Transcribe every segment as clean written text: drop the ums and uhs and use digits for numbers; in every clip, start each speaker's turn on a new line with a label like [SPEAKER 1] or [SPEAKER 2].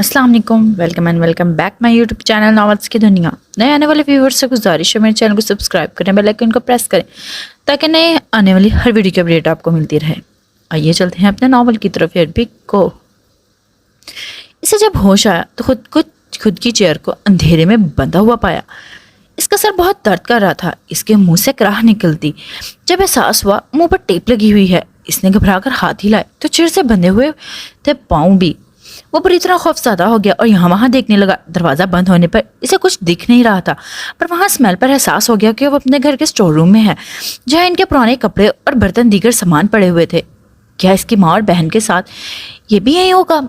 [SPEAKER 1] अस्सलाम वालेकुम, welcome and welcome back my YouTube channel novels की दुनिया। नए आने वाले व्यूअर्स से गुजारिश है मेरे चैनल को सब्सक्राइब करें, बेल आइकन को प्रेस करें ताकि नए आने वाली हर वीडियो की अपडेट आपको मिलती रहे। आइए चलते हैं अपने नॉवल की तरफ। एडबिक को इसे जब होश आया तो खुद की चेयर को अंधेरे में बंधा हुआ पाया। इसका सर बहुत दर्द कर रहा था। इसके मुंह से कराह निकलती जब एहसास हुआ मुंह पर टेप लगी हुई है। इसने घबराकर हाथ हिलाए तो चेयर से बंधे हुए थे पाँव भी। वो बुरी तरह खौफजदा हो गया और यहाँ वहाँ देखने लगा। दरवाज़ा बंद होने पर इसे कुछ दिख नहीं रहा था, पर वहाँ स्मेल पर एहसास हो गया कि वो अपने घर के स्टोर रूम में है, जहाँ इनके पुराने कपड़े और बर्तन दीगर सामान पड़े हुए थे। क्या इसकी माँ और बहन के साथ ये भी यही होगा?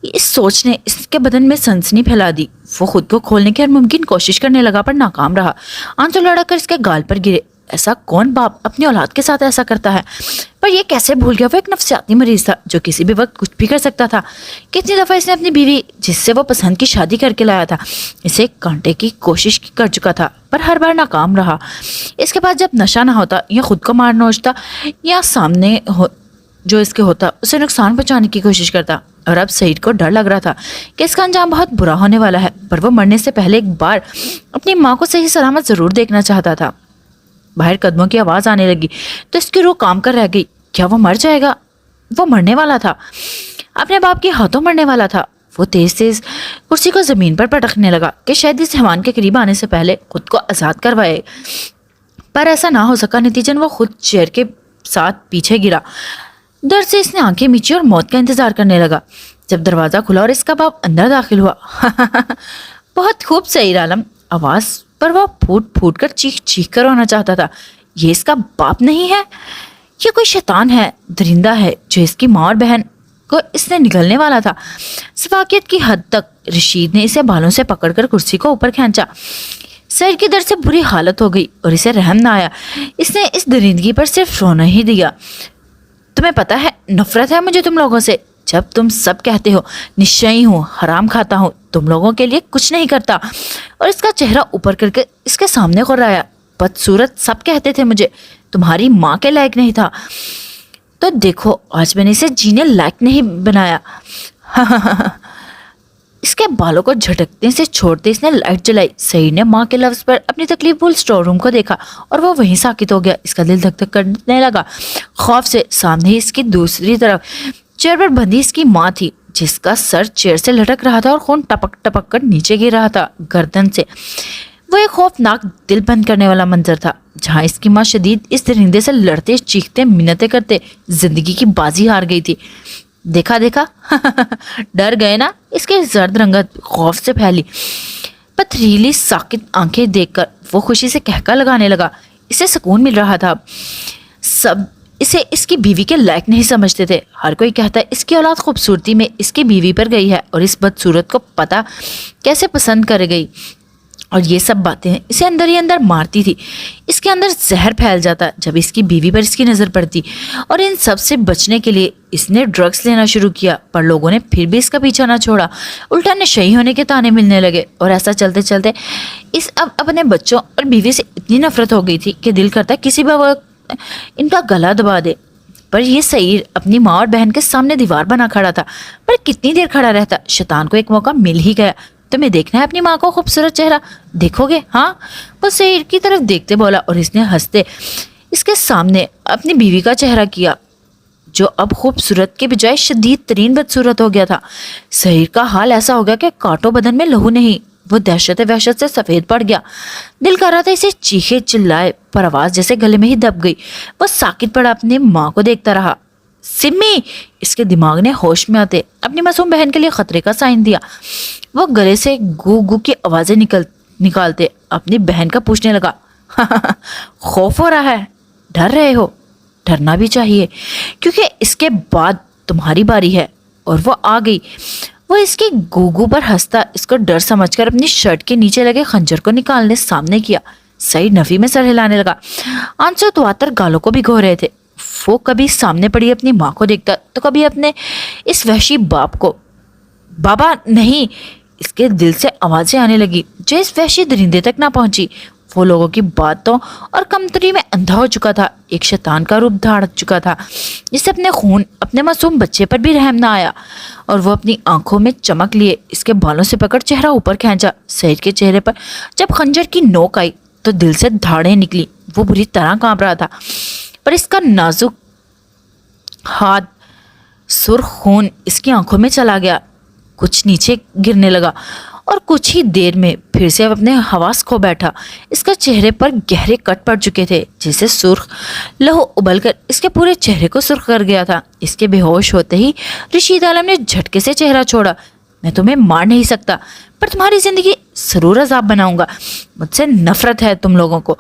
[SPEAKER 1] इस सोच ने इसके बदन में सनसनी फैला दी। वो खुद को खोलने की हर मुमकिन कोशिश करने लगा, पर नाकाम रहा। आंसू लड़ाकर इसके गाल पर गिरे। ऐसा कौन बाप अपनी औलाद के साथ ऐसा करता है? पर ये कैसे भूल गया वो एक नफसियाती मरीज था जो किसी भी वक्त कुछ भी कर सकता था। कितनी दफ़ा इसने अपनी बीवी जिससे वो पसंद की शादी करके लाया था इसे कांटे की कोशिश कर चुका था, पर हर बार नाकाम रहा। इसके बाद जब नशा ना होता या खुद को मार नोचता या सामने जो इसके होता उसे नुकसान पहुंचाने की कोशिश करता। और अब सईद को डर लग रहा था कि इसका अंजाम बहुत बुरा होने वाला है, पर वो मरने से पहले एक बार अपनी माँ को सही सलामत ज़रूर देखना चाहता था। बाहर कदमों की आवाज़ आने लगी तो इसकी रूह काम कर रह गई। क्या वो मर जाएगा? वो मरने वाला था, अपने बाप के हाथों मरने वाला था। वो तेज तेज कुर्सी को ज़मीन पर पटकने लगा कि शायद इस हैवान के करीब आने से पहले खुद को आज़ाद करवाए, पर ऐसा ना हो सका। नतीजन वो खुद चेयर के साथ पीछे गिरा। डर से इसने आंखें मीची और मौत का इंतजार करने लगा। जब दरवाज़ा खुला और इसका बाप अंदर दाखिल हुआ बहुत खूब सही आलम आवाज़ पर वो फूट फूट कर चीख कर रोना चाहता था। ये इसका बाप नहीं है, ये कोई शैतान है, दरिंदा है जो इसकी माँ और बहन को इसने निगलने वाला था। सफाकियत की हद तक रशीद ने इसे बालों से पकड़कर कुर्सी को ऊपर खींचा। सर की दर्द से बुरी हालत हो गई और इसे रहम ना आया। इसने इस दरिंदगी पर सिर्फ रोना ही दिया। तुम्हें पता है नफरत है मुझे तुम लोगों से। जब तुम सब कहते हो निश्चयी हूँ, हराम खाता हूँ, तुम लोगों के लिए कुछ नहीं करता। और इसका चेहरा ऊपर करके इसके सामने गुर्राया। बदसूरत सब कहते थे मुझे, तुम्हारी माँ के लायक नहीं था, तो देखो आज मैंने इसे जीने लायक नहीं बनाया। इसके बालों को झटकने से छोड़ते इसने लाइट जलाई। सईद ने माँ के लफ्ज़ पर अपनी तकलीफ भूल स्टोर रूम को देखा और वो वहीं साकित हो गया। इसका दिल धक धक करने लगा खौफ से। सामने ही इसकी दूसरी तरफ चेयर पर बंधी इसकी माँ थी, जिसका सर चेयर से लटक रहा था और खून टपक टपक कर नीचे गिर रहा था गर्दन से। वो एक खौफनाक दिल बंद करने वाला मंजर था, जहाँ इसकी माँ शदीद इस दरिंदे से लड़ते चीखते मिन्नतें करते जिंदगी की बाजी हार गई थी। देखा देखा डर गए ना? इसके जर्द रंगत खौफ से फैली। पथरीली साकित आंखें देखकर वो खुशी से कहका लगाने लगा। इसे सुकून मिल रहा था। सब इसे इसकी बीवी के लायक नहीं समझते थे। हर कोई कहता है इसकी औलाद खूबसूरती में इसकी बीवी पर गई है और इस बदसूरत को पता कैसे पसंद कर गई। और ये सब बातें इसे अंदर ही अंदर मारती थी। इसके अंदर जहर फैल जाता जब इसकी बीवी पर इसकी नज़र पड़ती। और इन सब से बचने के लिए इसने ड्रग्स लेना शुरू किया, पर लोगों ने फिर भी इसका पीछा ना छोड़ा। उल्टा नशई होने के ताने मिलने लगे। और ऐसा चलते चलते इस अब अपने बच्चों और बीवी से इतनी नफरत हो गई थी कि दिल करता किसी भी वक्त इनका गला दबा दे। पर ये सईद अपनी माँ और बहन के सामने दीवार बना खड़ा था। पर कितनी देर खड़ा रहता? शैतान को एक मौका मिल ही गया। तुम्हें देखना है अपनी माँ को खूबसूरत चेहरा? देखोगे? हाँ, वो सईद की तरफ देखते बोला और इसने हंसते इसके सामने अपनी बीवी का चेहरा किया, जो अब खूबसूरत के बजाय शदीद तरीन बदसूरत हो गया था। सईद का हाल ऐसा हो गया कि कांटों बदन में लहू नहीं। वो दहशत वहशत से सफ़ेद पड़ गया। दिल कर रहा था इसे चीखे चिल्लाए, पर आवाज़ जैसे गले में ही दब गई। वो साकित पड़ा अपनी माँ को देखता रहा। सिम्मी! इसके दिमाग ने होश में आते अपनी मासूम बहन के लिए खतरे का साइन दिया। वो गले से गू गू की आवाज़ें निकालते अपनी बहन का पूछने लगा, खौफ हो रहा है? डर रहे हो? डरना भी चाहिए, क्योंकि इसके बाद तुम्हारी बारी है। और वो आ गई। वो इसके गूगू पर हंसता इसको डर समझकर अपनी शर्ट के नीचे लगे खंजर को निकालने सामने किया। सईद नफी में सर हिलाने लगा। आंसू तुआतर गालों को भिगो रहे थे। वो कभी सामने पड़ी अपनी माँ को देखता तो कभी अपने इस वहशी बाप को। बाबा नहीं! इसके दिल से आवाज़ें आने लगी जो इस वहशी दरिंदे तक ना पहुंची। وہ لوگوں کی باتوں اور کمتری میں اندھا ہو چکا تھا، ایک شیطان کا روپ دھار چکا تھا جسے اپنے معصوم بچے پر بھی رحم نہ آیا، اور وہ اپنی آنکھوں میں چمک لیے اس کے بالوں سے پکڑ چہرہ اوپر کھینچا۔ سعید کے چہرے پر جب خنجر کی نوک آئی تو دل سے دھاڑیں نکلی، وہ بری طرح کانپ رہا تھا، پر اس کا نازک ہاتھ سرخ خون اس کی آنکھوں میں چلا گیا، کچھ نیچے گرنے لگا اور کچھ ہی دیر میں پھر سے اب اپنے حواس کھو بیٹھا۔ اس کا چہرے پر گہرے کٹ پڑ چکے تھے، جسے سرخ لہو ابل کر اس کے پورے چہرے کو سرخ کر گیا تھا۔ اس کے بے ہوش ہوتے ہی رشید عالم نے جھٹکے سے چہرہ چھوڑا۔ میں تمہیں مار نہیں سکتا، پر تمہاری زندگی ضرور عذاب بناؤں گا۔ مجھ سے نفرت ہے تم لوگوں کو،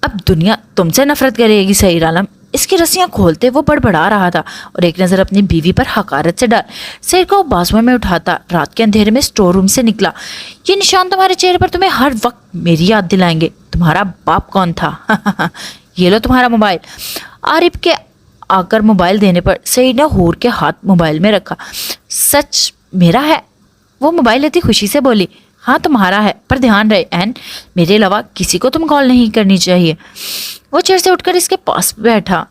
[SPEAKER 1] اب دنیا تم سے نفرت کرے گی سعید عالم۔ اس کی رسیاں کھولتے وہ بڑبڑا رہا تھا اور ایک نظر اپنی بیوی پر حقارت سے ڈال سعید کو بازوؤں میں اٹھاتا رات کے اندھیرے میں اسٹور روم سے نکلا۔ یہ نشان تمہارے چہرے پر تمہیں ہر وقت میری یاد دلائیں گے۔ تمہارا باپ کون تھا؟ یہ لو تمہارا موبائل۔ عارف کے آ کر موبائل دینے پر سعید نے حور کے ہاتھ موبائل میں رکھا۔ سچ میرا ہے؟ وہ موبائل لیتی خوشی سے بولی۔ ہاں تمہارا ہے، پر دھیان رہے این میرے علاوہ کسی کو تم کال نہیں کرنی چاہیے۔ وہ چیئر سے اٹھ کر اس کے پاس بیٹھا۔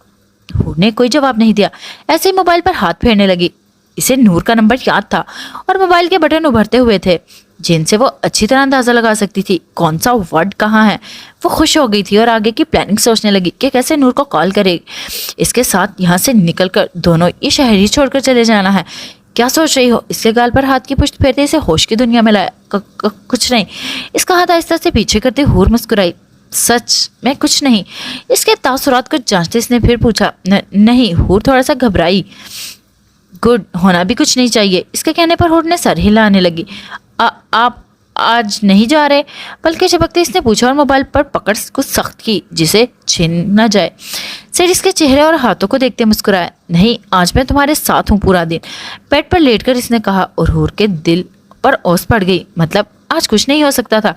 [SPEAKER 1] حور نے کوئی جواب نہیں دیا، ایسے ہی موبائل پر ہاتھ پھیرنے لگی۔ اسے نور کا نمبر یاد تھا اور موبائل کے بٹن ابھرتے ہوئے تھے جن سے وہ اچھی طرح اندازہ لگا سکتی تھی کون سا ورڈ کہاں ہے۔ وہ خوش ہو گئی تھی اور آگے کی پلاننگ سوچنے لگی کہ کیسے نور کو کال کرے گی۔ اس کے ساتھ یہاں سے نکل کر دونوں یہ شہر ہی چھوڑ کر چلے جانا ہے۔ کیا سوچ رہی ہو؟ اس کے گال پر ہاتھ کی پشت پھیرتے اسے ہوش کی دنیا میں لایا۔ کچھ نہیں، اس کا ہاتھ آہستہ سے پیچھے کرتے حور مسکرائی۔ سچ میں کچھ نہیں؟ اس کے تاثرات کو جانچتے اس نے پھر پوچھا۔ نہیں۔ حور تھوڑا سا گھبرائی۔ گڈ، ہونا بھی کچھ نہیں چاہیے۔ اس کے کہنے پر حور نے سر ہلانے لگی۔ آپ آج نہیں جا رہے؟ بلکہ جھپکتے اس نے پوچھا اور موبائل پر پکڑ کچھ سخت کی جسے چھن نہ جائے۔ سعید اس کے چہرے اور ہاتھوں کو دیکھتے مسکرایا۔ نہیں، آج میں تمہارے ساتھ ہوں پورا دن، بیڈ پر لیٹ کر اس نے کہا، اور حور کے دل پر اوس پڑ گئی۔ مطلب آج کچھ نہیں ہو سکتا تھا؟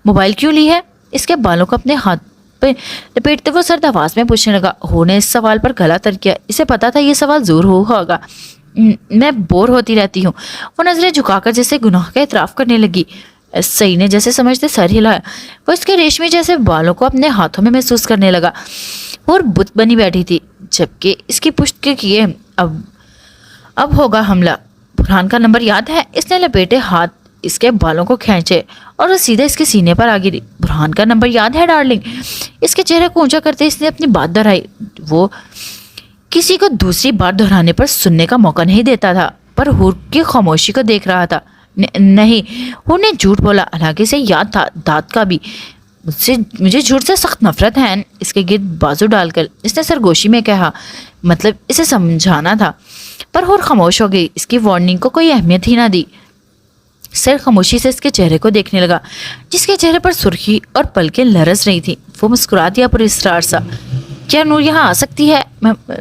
[SPEAKER 1] موبائل کیوں لی ہے؟ اس کے بالوں کو اپنے ہاتھ پہ لپیٹتے وہ سرد آواز میں پوچھنے لگا۔ حور نے اس سوال پر گلا تر کیا، اسے پتا تھا یہ سوال ضرور ہوگا۔ میں بور ہوتی رہتی ہوں۔ وہ نظریں جھکا کر جیسے گناہ کا اعتراف کرنے لگی۔ سعید نے جیسے سمجھتے سر ہلایا۔ وہ اس کے ریشمی جیسے بالوں کو اپنے ہاتھوں میں محسوس کرنے لگا۔ اور بت بنی بیٹھی تھی جبکہ اس کی پشت کے کیے اب ہوگا حملہ۔ برہان کا نمبر یاد ہے؟ اس نے لپیٹے ہاتھ اس کے بالوں کو کھینچے اور وہ سیدھے اس کے سینے پر آ گری۔ برہان کا نمبر یاد ہے ڈارلنگ؟ اس کے چہرے کو اونچا کرتے اس نے اپنی بات دہرائی۔ وہ کسی کو دوسری بار دہرانے پر سننے کا موقع نہیں دیتا تھا، پر حور کی خاموشی کو دیکھ رہا تھا۔ نہیں، حور نے جھوٹ بولا، حالانکہ اسے یاد تھا دانت کا بھی۔ مجھے جھوٹ سے سخت نفرت ہے۔ اس کے گرد بازو ڈال کر اس نے سرگوشی میں کہا، مطلب اسے سمجھانا تھا، پر حور خاموش ہو گئی، اس کی وارننگ کو کوئی اہمیت ہی نہ دی۔ سر خاموشی سے اس کے چہرے کو دیکھنے لگا جس کے چہرے پر سرخی اور پلکیں لرز رہی تھی۔ وہ مسکرا دیا پر اسرار سا۔ کیا نور یہاں آ سکتی ہے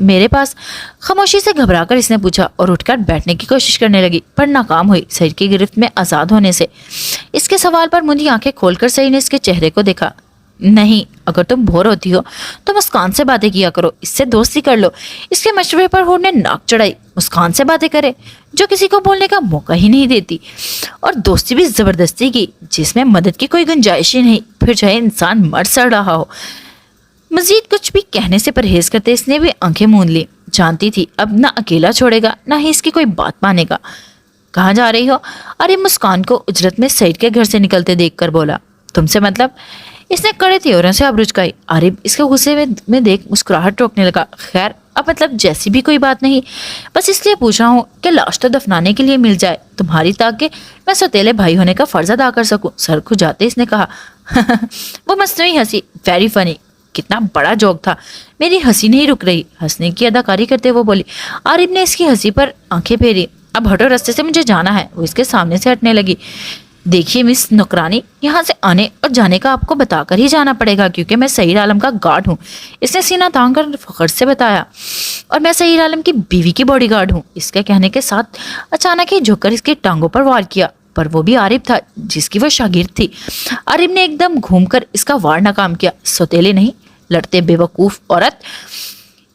[SPEAKER 1] میرے پاس؟ خاموشی سے گھبرا کر اس نے پوچھا اور اٹھ کر بیٹھنے کی کوشش کرنے لگی، پر ناکام ہوئی سعید کی گرفت میں آزاد ہونے سے۔ اس کے سوال پر مندی آنکھیں کھول کر سعید نے اس کے چہرے کو دیکھا۔ نہیں، اگر تم بور ہوتی ہو تو مسکان سے باتیں کیا کرو، اس سے دوستی کر لو۔ اس کے مشورے پر حور نے ناک چڑھائی۔ مسکان سے باتیں کرے جو کسی کو بولنے کا موقع ہی نہیں دیتی، اور دوستی بھی زبردستی کی جس میں مدد کی کوئی گنجائش ہی نہیں، پھر چاہے انسان مر سڑ رہا ہو۔ مزید کچھ بھی کہنے سے پرہیز کرتے اس نے بھی آنکھیں موند لی۔ جانتی تھی اب نہ اکیلا چھوڑے گا نہ ہی اس کی کوئی بات مانے گا۔ کہاں جا رہی ہو؟ ارے مسکان کو اجرت میں سعید کے گھر سے نکلتے دیکھ کر بولا۔ تم سے مطلب؟ اس نے کڑے تیوروں سے ابروچ کھائی۔ عارف اس کے غصے میں دیکھ مسکراہٹ روکنے لگا۔ خیر اب مطلب جیسی بھی کوئی بات نہیں، بس اس لیے پوچھ رہا ہوں کہ لاش تو دفنانے کے لیے مل جائے تمہاری، تاکہ میں سوتیلے بھائی ہونے کا فرض ادا کر سکوں۔ سر کھجاتے اس نے کہا۔ وہ مصنوعی ہنسی، ویری فنی۔ کتنا بڑا جوک تھا، میری ہنسی نہیں رک رہی۔ ہنسنے کی اداکاری کرتے وہ بولی۔ عارف نے اس کی ہنسی پر آنکھیں پھیری۔ اب ہٹو رستے سے، مجھے جانا ہے۔ وہ اس کے سامنے سے ہٹنے لگی۔ دیکھیے مس نوکرانی، یہاں سے آنے اور جانے کا آپ کو بتا کر ہی جانا پڑے گا، کیونکہ میں سعید عالم کا گارڈ ہوں۔ اس نے سینہ تان کر فخر سے بتایا۔ اور میں سعید عالم کی بیوی کی باڈی گارڈ ہوں۔ اس کے کہنے کے ساتھ اچانک ہی جھک کر اس کی ٹانگوں پر وار کیا، پر وہ بھی عارف تھا جس کی وہ شاگرد تھی۔ عارف نے ایک دم گھوم کر اس کا وار ناکام کیا۔ سوتیلے نہیں، لڑتے بے وقوف عورت۔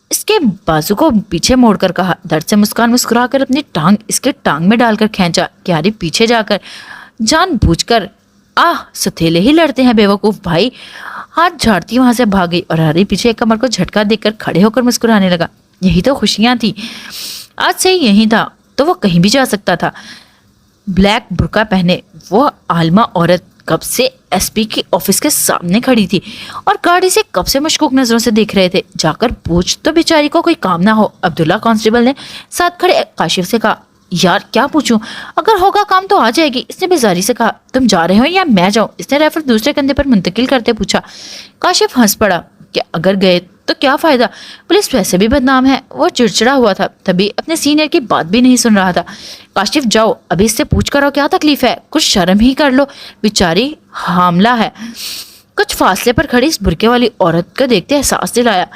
[SPEAKER 1] اس کے بازو کو پیچھے موڑ کر کہا۔ درد سے مسکان مسکرا کر اپنی ٹانگ اس کے ٹانگ میں ڈال کر کھینچا کہ عارف پیچھے جا کر جان بوجھ کر सथेले ही लड़ते हैं बेवकूफ भाई। हाथ झाड़ती वहां से भाग गई और हरी पीछे कमर को झटका देकर खड़े होकर मुस्कुराने लगा। यही तो खुशियां थी, आज से ही यही था तो वो कहीं भी जा सकता था। ब्लैक बुर्का पहने वो आलमा औरत कब से एसपी के ऑफिस के सामने खड़ी थी और गाड़ी से कब से मशकूक नजरों से देख रहे थे। जाकर पूछ तो बेचारी को कोई काम ना हो। अब्दुल्ला कांस्टेबल ने साथ खड़े काशिफ से कहा, यार क्या पूछूं, अगर होगा काम तो आ जाएगी। इसने बेजारी से कहा, तुम जा रहे हो या मैं जाऊं? इसने राइफल दूसरे कंधे पर मुंतकिल करते पूछा। काशिफ हंस पड़ा कि अगर गए तो क्या फायदा, पुलिस वैसे भी बदनाम है। वो चिड़चिड़ा हुआ था, तभी अपने सीनियर की बात भी नहीं सुन रहा था। काशिफ जाओ, अभी इससे पूछ करो क्या तकलीफ है, कुछ शर्म ही कर लो, बेचारी हामला है। कुछ फासले पर खड़ी इस बुरके वाली औरत को देखते एहसास दिलाया।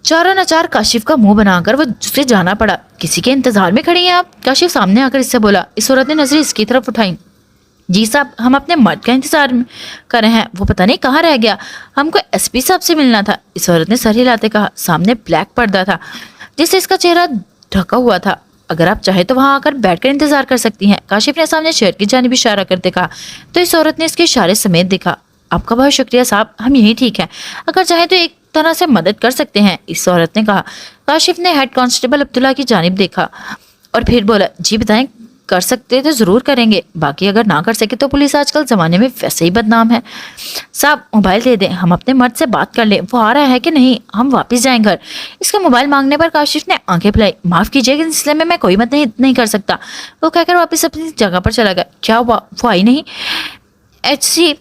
[SPEAKER 1] चारों नचार काशिफ का मुंह बनाकर वो उससे जाना पड़ा। किसी के इंतजार में खड़ी हैं आप? काशिफ सामने आकर इससे बोला। इस औरत ने नजरें इसकी तरफ उठाई। जी साहब, हम अपने मर्द का इंतजार कर रहे हैं, वो पता नहीं कहाँ रह गया, हमको एसपी साहब से मिलना था। इस औरत ने सर हिलाते कहा। सामने ब्लैक पर्दा था जिससे इसका चेहरा ढका हुआ था। अगर आप चाहे तो वहां आकर बैठकर इंतजार कर सकती हैं। काशिफ ने सामने शेर की जानिब इशारा करते कहा तो इस औरत ने इसके इशारे समेत देखा। आपका बहुत शुक्रिया साहब, हम यही ठीक है, अगर चाहे तो एक तरह से मदद कर सकते हैं, इस औरत ने कहा। काशिफ ने हेड कांस्टेबल अब्दुल्ला की जानिब देखा और फिर बोला, जी बताएं, कर सकते तो जरूर करेंगे, बाकी अगर ना कर सके तो पुलिस आजकल जमाने में वैसे ही बदनाम है। साहब मोबाइल दे दें, हम अपने मर्द से बात कर लें, वो आ रहा है कि नहीं, हम वापस जाएं घर। इसके मोबाइल मांगने पर काशिफ ने आंखें फैलाई। माफ कीजिएगा, इस सिलसिले में मैं कोई मत नहीं कर सकता, वो कहकर वापस अपनी जगह पर चला गया। क्या हुआ, वो आई नहीं? एचसी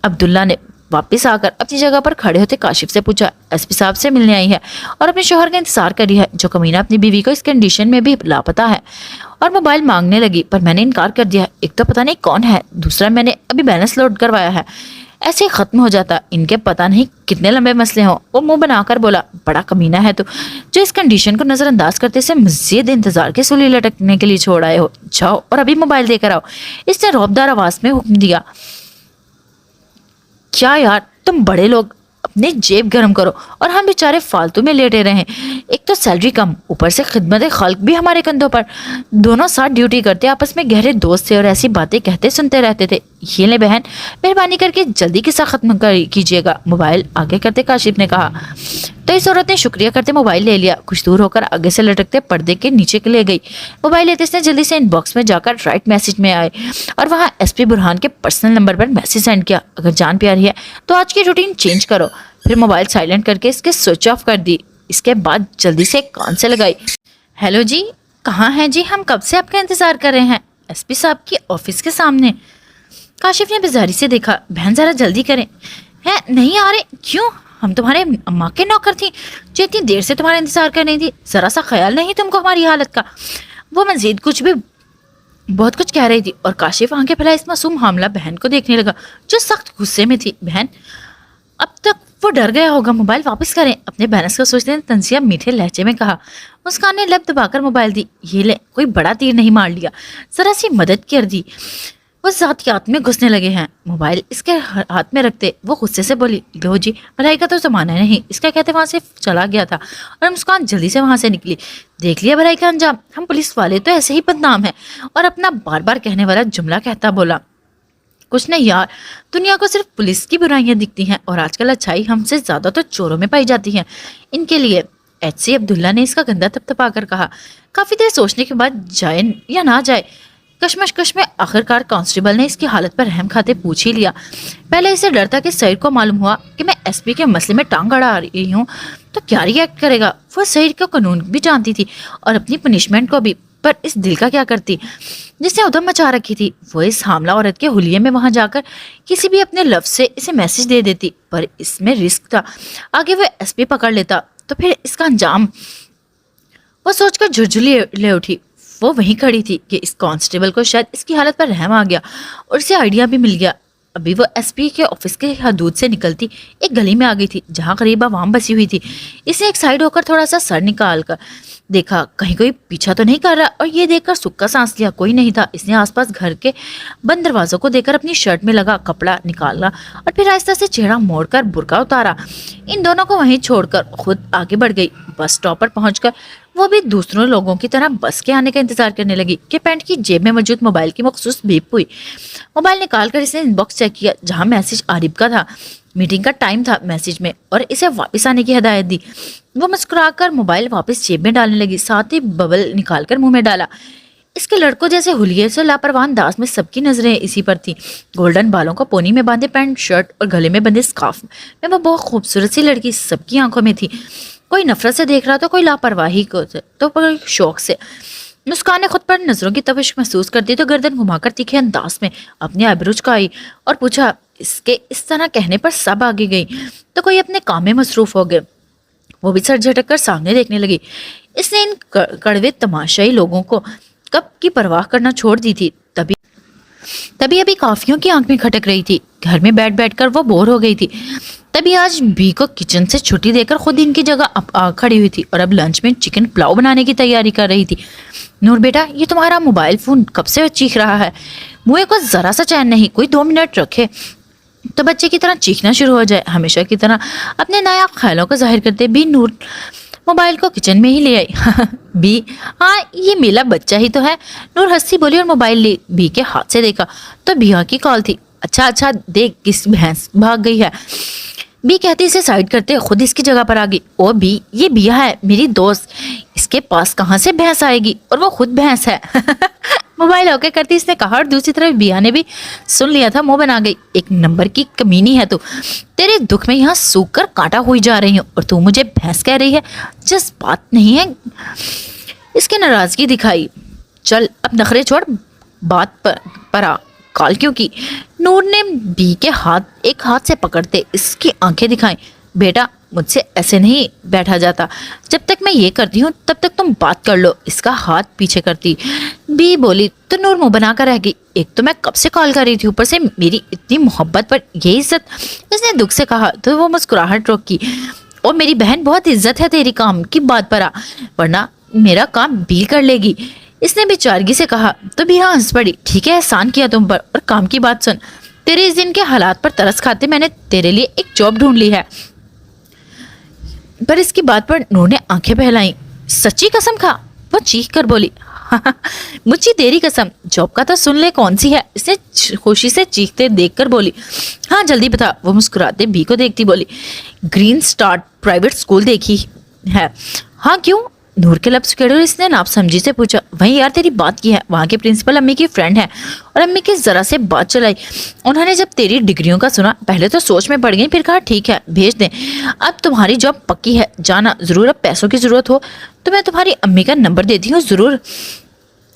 [SPEAKER 1] अब्दुल्ला ने वापस आकर अपनी जगह पर खड़े होते काशिफ से पूछा। एसपी साहब से मिलने आई है और अपने शोहर का इंतजार कर रही है, जो कमीना अपनी बीवी को इस कंडीशन में भी लापता है। और मोबाइल मांगने लगी पर मैंने इनकार कर दिया। एक तो पता नहीं कौन है, दूसरा मैंने अभी बैलेंस लोड करवाया है। ऐसे ही खत्म हो जाता, इनके पता नहीं कितने लंबे मसले हों। वो मुंह बनाकर बोला, बड़ा कमीना है तो, जो इस कंडीशन को नजरअंदाज करते से मजीद इंतजार के सूली लटकने के लिए छोड़ आए हो। जाओ और अभी मोबाइल देकर आओ, इसने रौबदार आवाज में हुक्म दिया। क्या यार, तुम बड़े लोग अपनी जेब गर्म करो और हम बेचारे फालतू में लेटे रहे। एक तो सैलरी कम, ऊपर से खिदमत खल्क भी हमारे कंधों पर। दोनों साथ ड्यूटी करते, आपस में गहरे दोस्त थे और ऐसी बातें कहते सुनते रहते थे। ये ले बहन, मेहरबानी करके जल्दी किस्सा खत्म कीजिएगा, मोबाइल आगे करते काशिफ ने कहा। तो इस औरत ने शुक्रिया करते मोबाइल ले लिया। कुछ दूर होकर आगे से लटकते पर्दे के नीचे के ले गई। मोबाइल लेते इसने जल्दी से इनबॉक्स में जाकर राइट मैसेज में आए और वहाँ एसपी बुरहान के पर्सनल नंबर पर मैसेज सेंड किया। अगर जान प्यारी है तो आज की रूटीन चेंज करो। फिर मोबाइल साइलेंट करके इसके स्विच ऑफ कर दी। इसके बाद जल्दी से कान से लगाई। हेलो जी, कहाँ हैं जी? हम कब से आपका इंतजार कर रहे हैं, एसपी साहब की ऑफिस के सामने। काशिफ ने बेजारी से देखा। बहन जरा जल्दी करें। है नहीं आ रहे? क्यों? हम तुम्हारे अम्मा के नौकर थी जो इतनी देर से तुम्हारा इंतजार कर रही थी, जरा सा ख्याल नहीं तुमको हमारी हालत का? वो मजीद बहुत कुछ कह रही थी और काशिफ आंखें फैलाए इस मासूम हामला बहन को देखने लगा जो सख्त गुस्से में थी। बहन, अब तक वो डर गया होगा, मोबाइल वापस करें, अपने बैलेंस का सोचते तंजिया मीठे लहजे में कहा। मुस्कान ने लब दबाकर मोबाइल दी। ये ले, कोई बड़ा तीर नहीं मार लिया, जरा सी मदद कर दी, वो ज़ातियात में घुसने लगे हैं। मोबाइल इसके हाथ में रखते वो गुस्से से बोली, लो जी, भलाई का तो जमाना नहीं। इसका कहते वहां से चला गया था और मुस्कान जल्दी से वहां से निकली। देख लिया भलाई का अंजाम, हम पुलिस वाले तो ऐसे ही बदनाम है। और अपना बार बार कहने वाला जुमला कहता बोला, कुछ नहीं यार, दुनिया को सिर्फ पुलिस की बुराइयां दिखती हैं और आजकल अच्छाई हमसे ज्यादा तो चोरों में पाई जाती है। इनके लिए एचसी अब्दुल्ला ने इसका गंदा थपथपा कर कहा। काफी देर सोचने के बाद जाए या ना जाए कश्मकश में आखिरकार कांस्टेबल ने इसकी हालत पर रहम खाते पूछ ही लिया। पहले इसे डर था कि सईद को मालूम हुआ कि मैं एसपी के मसले में टांग अड़ा रही हूँ तो क्या रिएक्ट करेगा। वो सईद का कानून भी जानती थी और अपनी पनिशमेंट को भी, पर इस दिल का क्या करती जिसने उधम मचा रखी थी। वो इस हामला औरत के हुलिये में वहां जाकर किसी भी अपने लफ्ज से इसे मैसेज दे देती, पर इसमें रिस्क था। आगे वो एसपी पकड़ लेता तो फिर इसका अंजाम। वो सोचकर झुरझुरी ले उठी। वो वहीं खड़ी थी कि इस कांस्टेबल को शायद इसकी हालत पर रहम आ गया और इसे आइडिया भी मिल गया। अभी वो एसपी के ऑफिस के हदूद से निकलती एक गली में आ गई थी जहां करीब आवाम बसी हुई थी। इसने एक साइड होकर थोड़ा सा सर निकाल कर देखा कहीं कोई पीछा तो नहीं कर रहा और ये देखकर सुक्का सांस लिया, कोई नहीं था। इसने आसपास घर के बंद दरवाजों को देखकर अपनी शर्ट में लगा कपड़ा निकाला और फिर आहिस्ता से चेहरा मोड़कर बुर्का उतारा। इन दोनों को वहीं छोड़कर खुद आगे बढ़ गई। बस स्टॉप पर पहुंचकर वो भी दूसरों लोगों की तरह बस के आने का इंतजार करने लगी कि पैंट की जेब में मौजूद मोबाइल की मखसूस बीप हुई। मोबाइल निकालकर इसने इनबॉक्स चेक किया जहां मैसेज आरिफ का था। मीटिंग का टाइम था मैसेज में और इसे वापस आने की हिदायत दी। वो मुस्कुराकर मोबाइल वापस जेब में डालने लगी, साथ ही बबल निकालकर मुंह में डाला। इसके लड़कों जैसे हुलिये से लापरवाह अंदाज में सबकी नजरें इसी पर थी। गोल्डन बालों को पोनी में बांधे पैंट शर्ट और गले में बंधे स्कार्फ में वो बहुत खूबसूरत सी लड़की सबकी आंखों में थी। कोई नफरत से देख रहा था, कोई लापरवाही को तो कोई शौक से। मुस्कान ने खुद पर नजरों की तविश महसूस कर दी तो गर्दन घुमाकर तीखे अंदाज में अपनी आईब्रो झुकाई और पूछा। इसके इस तरह कहने पर सब आगे गई तो कोई अपने काम में मसरूफ हो गए। वो भी सर झटक कर सामने देखने लगी। इसने इन कड़वे तमाशाई लोगों को कब की परवाह करना छोड़ दी थी। तभी अभी काफियों की आंख में खटक रही थी। घर में बैठ बैठ कर वो बोर हो गई थी। तभी आज बी को किचन से छुट्टी देकर खुद इनकी जगह खड़ी हुई थी और अब लंच में चिकन पुलाव बनाने की तैयारी कर रही थी। नूर बेटा, ये तुम्हारा मोबाइल फोन कब से चीख रहा है? मुझे को जरा सा चैन नहीं, कोई 2 मिनट रखे तो बच्चे की तरह चीखना शुरू हो जाए। हमेशा की तरह अपने नायाब ख्यालों को जाहिर करते भी नूर मोबाइल को किचन में ही ले आई। बी, हाँ ये मेरा बच्चा ही तो है। नूर हंसी बोली और मोबाइल ली बी के हाथ से देखा तो बिया की कॉल थी। अच्छा देख किस भैंस भाग गई है। बी कहती इसे साइड करते खुद इसकी जगह पर आ गई। ओ बी, ये बिया है मेरी दोस्त, इसके पास कहाँ से भैंस आएगी और वो खुद भैंस है। मोबाइल ओके करती इसने कहा और दूसरी तरफ बिया ने भी सुन लिया था। मुंह बना गई। एक नंबर की कमीनी है तू। तेरे दुख में यहाँ सूख कर कांटा हुई जा रही हूँ और तू मुझे भैंस कह रही है। जिस बात नहीं है। इसकी नाराजगी दिखाई। चल अब नखरे छोड़, बात पर आ। कॉल क्यों की? नूर ने बी के एक हाथ से पकड़ते इसकी आंखें दिखाई। बेटा, मुझसे ऐसे नहीं बैठा जाता। जब तक मैं ये करती हूँ तब तक तुम बात कर लो। इसका हाथ पीछे करती बी बोली तो नूर मुंह बनाकर रह गई। एक तो मैं कब से कॉल कर रही थी, ऊपर से मेरी इतनी मोहब्बत पर ये इज्जत। इसने दुख से कहा तो वो मुस्कुराहट रोकी। और मेरी बहन, बहुत इज्जत है तेरी, काम की बात पर आ, वरना मेरा काम बी कर लेगी। इसने बेचारगी से कहा तो भी हाँ हंस पड़ी। ठीक है, एहसान किया तुम पर, और काम की बात सुन। तेरे इस दिन के हालात पर तरस खाते मैंने तेरे लिए एक जॉब ढूंढ ली है। पर इसकी बात पर नूर ने आंखें फैलाई। सच्ची कसम खा? वो चीख कर बोली। मुझे तेरी कसम। जॉब का तो सुन ले कौन सी है। इसने खुशी से चीखते देखकर बोली। हाँ जल्दी बता। वो मुस्कुराते बी को देखती बोली। ग्रीन स्टार्ट प्राइवेट स्कूल देखी है? हाँ क्यों? नूर के लफ्ज़ केड़े इसने नाप समझी से पूछा। वहीं यार तेरी बात की है, वहाँ के प्रिंसिपल अम्मी की फ्रेंड है और अम्मी की जरा से बात चलाई। उन्होंने जब तेरी डिग्रियों का सुना पहले तो सोच में पड़ गई, फिर कहा ठीक है भेज दें। अब तुम्हारी जॉब पक्की है, जाना जरूर। अब पैसों की जरूरत हो तो मैं तुम्हारी अम्मी का नंबर देती हूँ, जरूर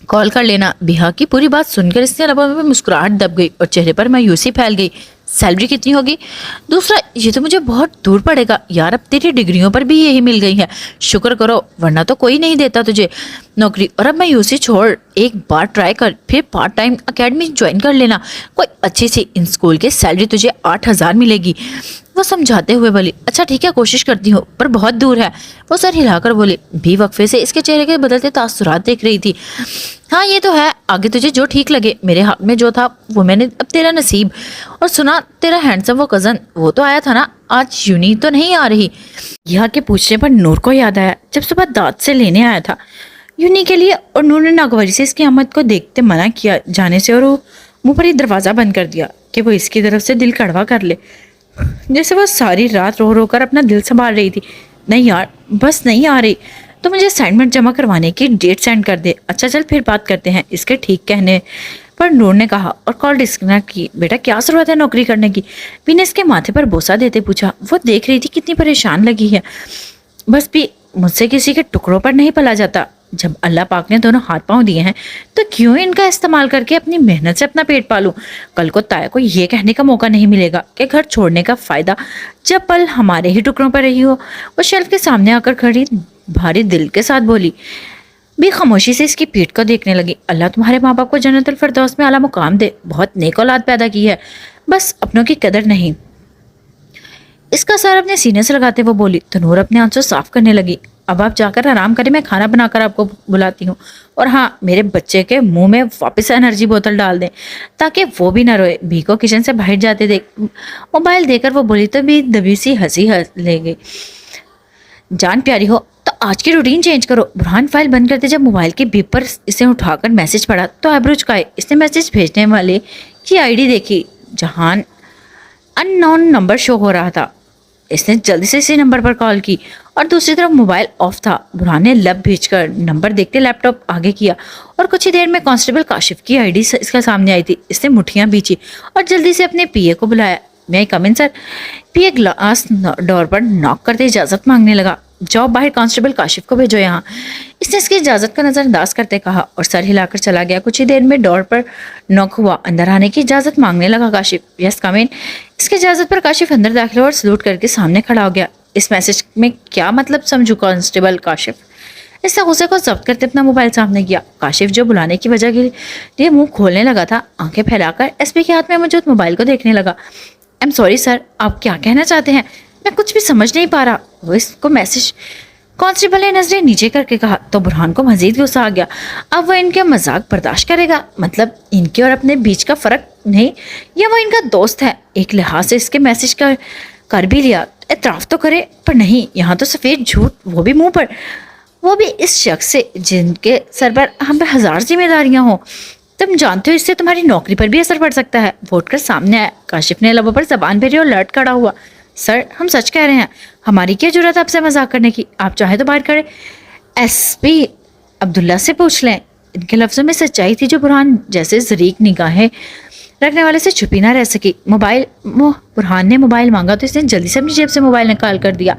[SPEAKER 1] कॉल कर लेना। बिहा की पूरी बात सुनकर इसके लबों में मुस्कुराहट दब गई और चेहरे पर मायूसी फैल गई। सैलरी कितनी होगी? दूसरा, ये तो मुझे बहुत दूर पड़ेगा यार, अब तेरी डिग्रियों पर भी यही मिल गई है, शुक्र करो, वरना तो कोई नहीं देता तुझे नौकरी। और अब मायूसी छोड़, एक बार ट्राई कर, फिर पार्ट टाइम अकेडमी ज्वाइन कर लेना, कोई अच्छी सी इन स्कूल की सैलरी तुझे 8,000 मिलेगी। वो समझाते हुए बोली। अच्छा ठीक है, कोशिश करती हूँ, पर बहुत दूर है। वो सर हिलाकर बोली। भी वक्फे से इसके चेहरे के बदलते तासुरात देख रही थी। हाँ ये तो है, आगे तुझे जो ठीक लगे। मेरे हाथ में जो था वो मैंने, अब तेरा नसीब। और सुना, तेरा हैंडसम वो कज़न वो तो आया था ना, आज यूनी तो नहीं आ रही? यहाँ के पूछने पर नूर को याद आया जब सुबह दांत से लेने आया था यूनी के लिए, और नूर ने नागवारी से इसकी आमद को देखते मना किया जाने से, और वो मुँह पर ही दरवाज़ा बंद कर दिया कि वो इसकी तरफ से दिल कड़वा कर ले, जैसे वो सारी रात रो रो कर अपना दिल संभाल रही थी। नहीं यार, बस नहीं आ रही तो मुझे असाइनमेंट जमा करवाने की डेट सेंड कर दे। अच्छा चल फिर बात करते हैं। इसके ठीक कहने पर नूर ने कहा और कॉल डिस्कनेक्ट की। बेटा क्या जरूरत है नौकरी करने की? भी ने इसके माथे पर बोसा देते पूछा। वो देख रही थी कितनी परेशान लगी है। बस भी मुझसे किसी के टुकड़ों पर नहीं पला जाता। जब अल्लाह पाक ने दोनों हाथ पांव दिए हैं तो क्यों इनका इस्तेमाल करके अपनी मेहनत से अपना पेट पालूं? कल को ताया को ये कहने का मौका नहीं मिलेगा कि घर छोड़ने का फायदा जब पल हमारे ही टुकड़ों पर रही हो। वो शेल्फ के सामने आकर खड़ी भारी दिल के साथ बोली। भी खामोशी से इसकी पीठ को देखने लगी। अल्लाह तुम्हारे माँ बाप को जन्नतुल फिरदौस में आला मुकाम दे। बहुत नेक औलाद पैदा की है, बस अपनों की कदर नहीं। इसका सर अपने सीने से लगाते वो बोली तो नूर अपने आंसू साफ करने लगी। اب آپ جا کر آرام کریں, میں کھانا بنا کر آپ کو بلاتی ہوں. اور ہاں, میرے بچے کے منہ میں واپس انرجی بوتل ڈال دیں تاکہ وہ بھی نہ روئے. بھیکو کچن سے باہر جاتے دیکھ موبائل دے کر وہ بولی تو بھی دبی سی ہنسی لے گئی. جان پیاری ہو تو آج کی روٹین چینج کرو. برہان فائل بند کرتے جب موبائل کے بیپ پر اسے اٹھا کر میسج پڑھا تو آئیبرو چکائے. اس نے میسج بھیجنے والے کی آئی ڈی دیکھی جہاں ان نون نمبر شو ہو رہا تھا. اس نے جلدی سے اسی نمبر پر کال کی اور دوسری طرف موبائل آف تھا. برہان نے لب بھیج کر نمبر دیکھتے لیپ ٹاپ آگے کیا اور کچھ ہی دیر میں کانسٹیبل کاشف کی آئی ڈی اس کے سامنے آئی تھی. اس نے مٹھیاں بیچی اور جلدی سے اپنے پی اے کو بلایا. میں کم ان سر. پی اے گلاس ڈور پر ناک کرتے اجازت مانگنے لگا. جاؤ باہر کانسٹیبل کاشف کو بھیجو یہاں. اس نے اس کی اجازت کا نظر انداز کرتے کہا اور سر ہلا کر چلا گیا. کچھ ہی دیر میں ڈور پر نوک ہوا. اندر آنے کی اجازت مانگنے لگا کاشف. یس کم ان. اس کی اجازت پر کاشف اندر داخل ہوا اور سلوٹ کر کے سامنے کھڑا ہو گیا. اس میسج میں کیا مطلب سمجھو کانسٹیبل کاشف. اس نے غصے کو ضبط کرتے اپنا موبائل سامنے کیا. کاشف جو بلانے کی وجہ کے لیے منہ کھولنے لگا تھا, آنکھیں پھیلا کر ایس پی کے ہاتھ میں موجود موبائل کو دیکھنے لگا. آئی ایم سوری سر, آپ کیا کہنا چاہتے ہیں؟ میں کچھ بھی سمجھ نہیں پا رہا. وہ اس کو میسج کانسٹیبل نے نظریں نیچے کر کے کہا تو برہان کو مزید غصہ آ گیا. اب وہ ان کے مذاق برداشت کرے گا؟ مطلب ان کے اور اپنے بیچ کا فرق نہیں, یا وہ ان کا دوست ہے؟ ایک لحاظ سے اس کے میسج کا کر بھی لیا, اعتراف تو کرے, پر نہیں, یہاں تو سفید جھوٹ, وہ بھی منہ پر, وہ بھی اس شخص سے جن کے سر پر ہم پہ ہزار ذمہ داریاں ہوں. تم جانتے ہو اس سے تمہاری نوکری پر بھی اثر پڑ سکتا ہے. وہ اٹھ کر سامنے آیا. کاشف نے لبوں پر زبان پھیری اور لٹ کھڑا ہوا. سر ہم سچ کہہ رہے ہیں, ہماری کیا جرات آپ سے مذاق کرنے کی؟ آپ چاہے تو باہر کھڑے ایس پی عبداللہ سے پوچھ لیں. ان کے لفظوں میں سچائی تھی جو برہان جیسے زریق نگاہیں رکھنے والے سے چھپی نہ رہ سکی. موبائل برہان نے موبائل مانگا تو اس نے جلدی سے اپنی جیب سے موبائل نکال کر دیا.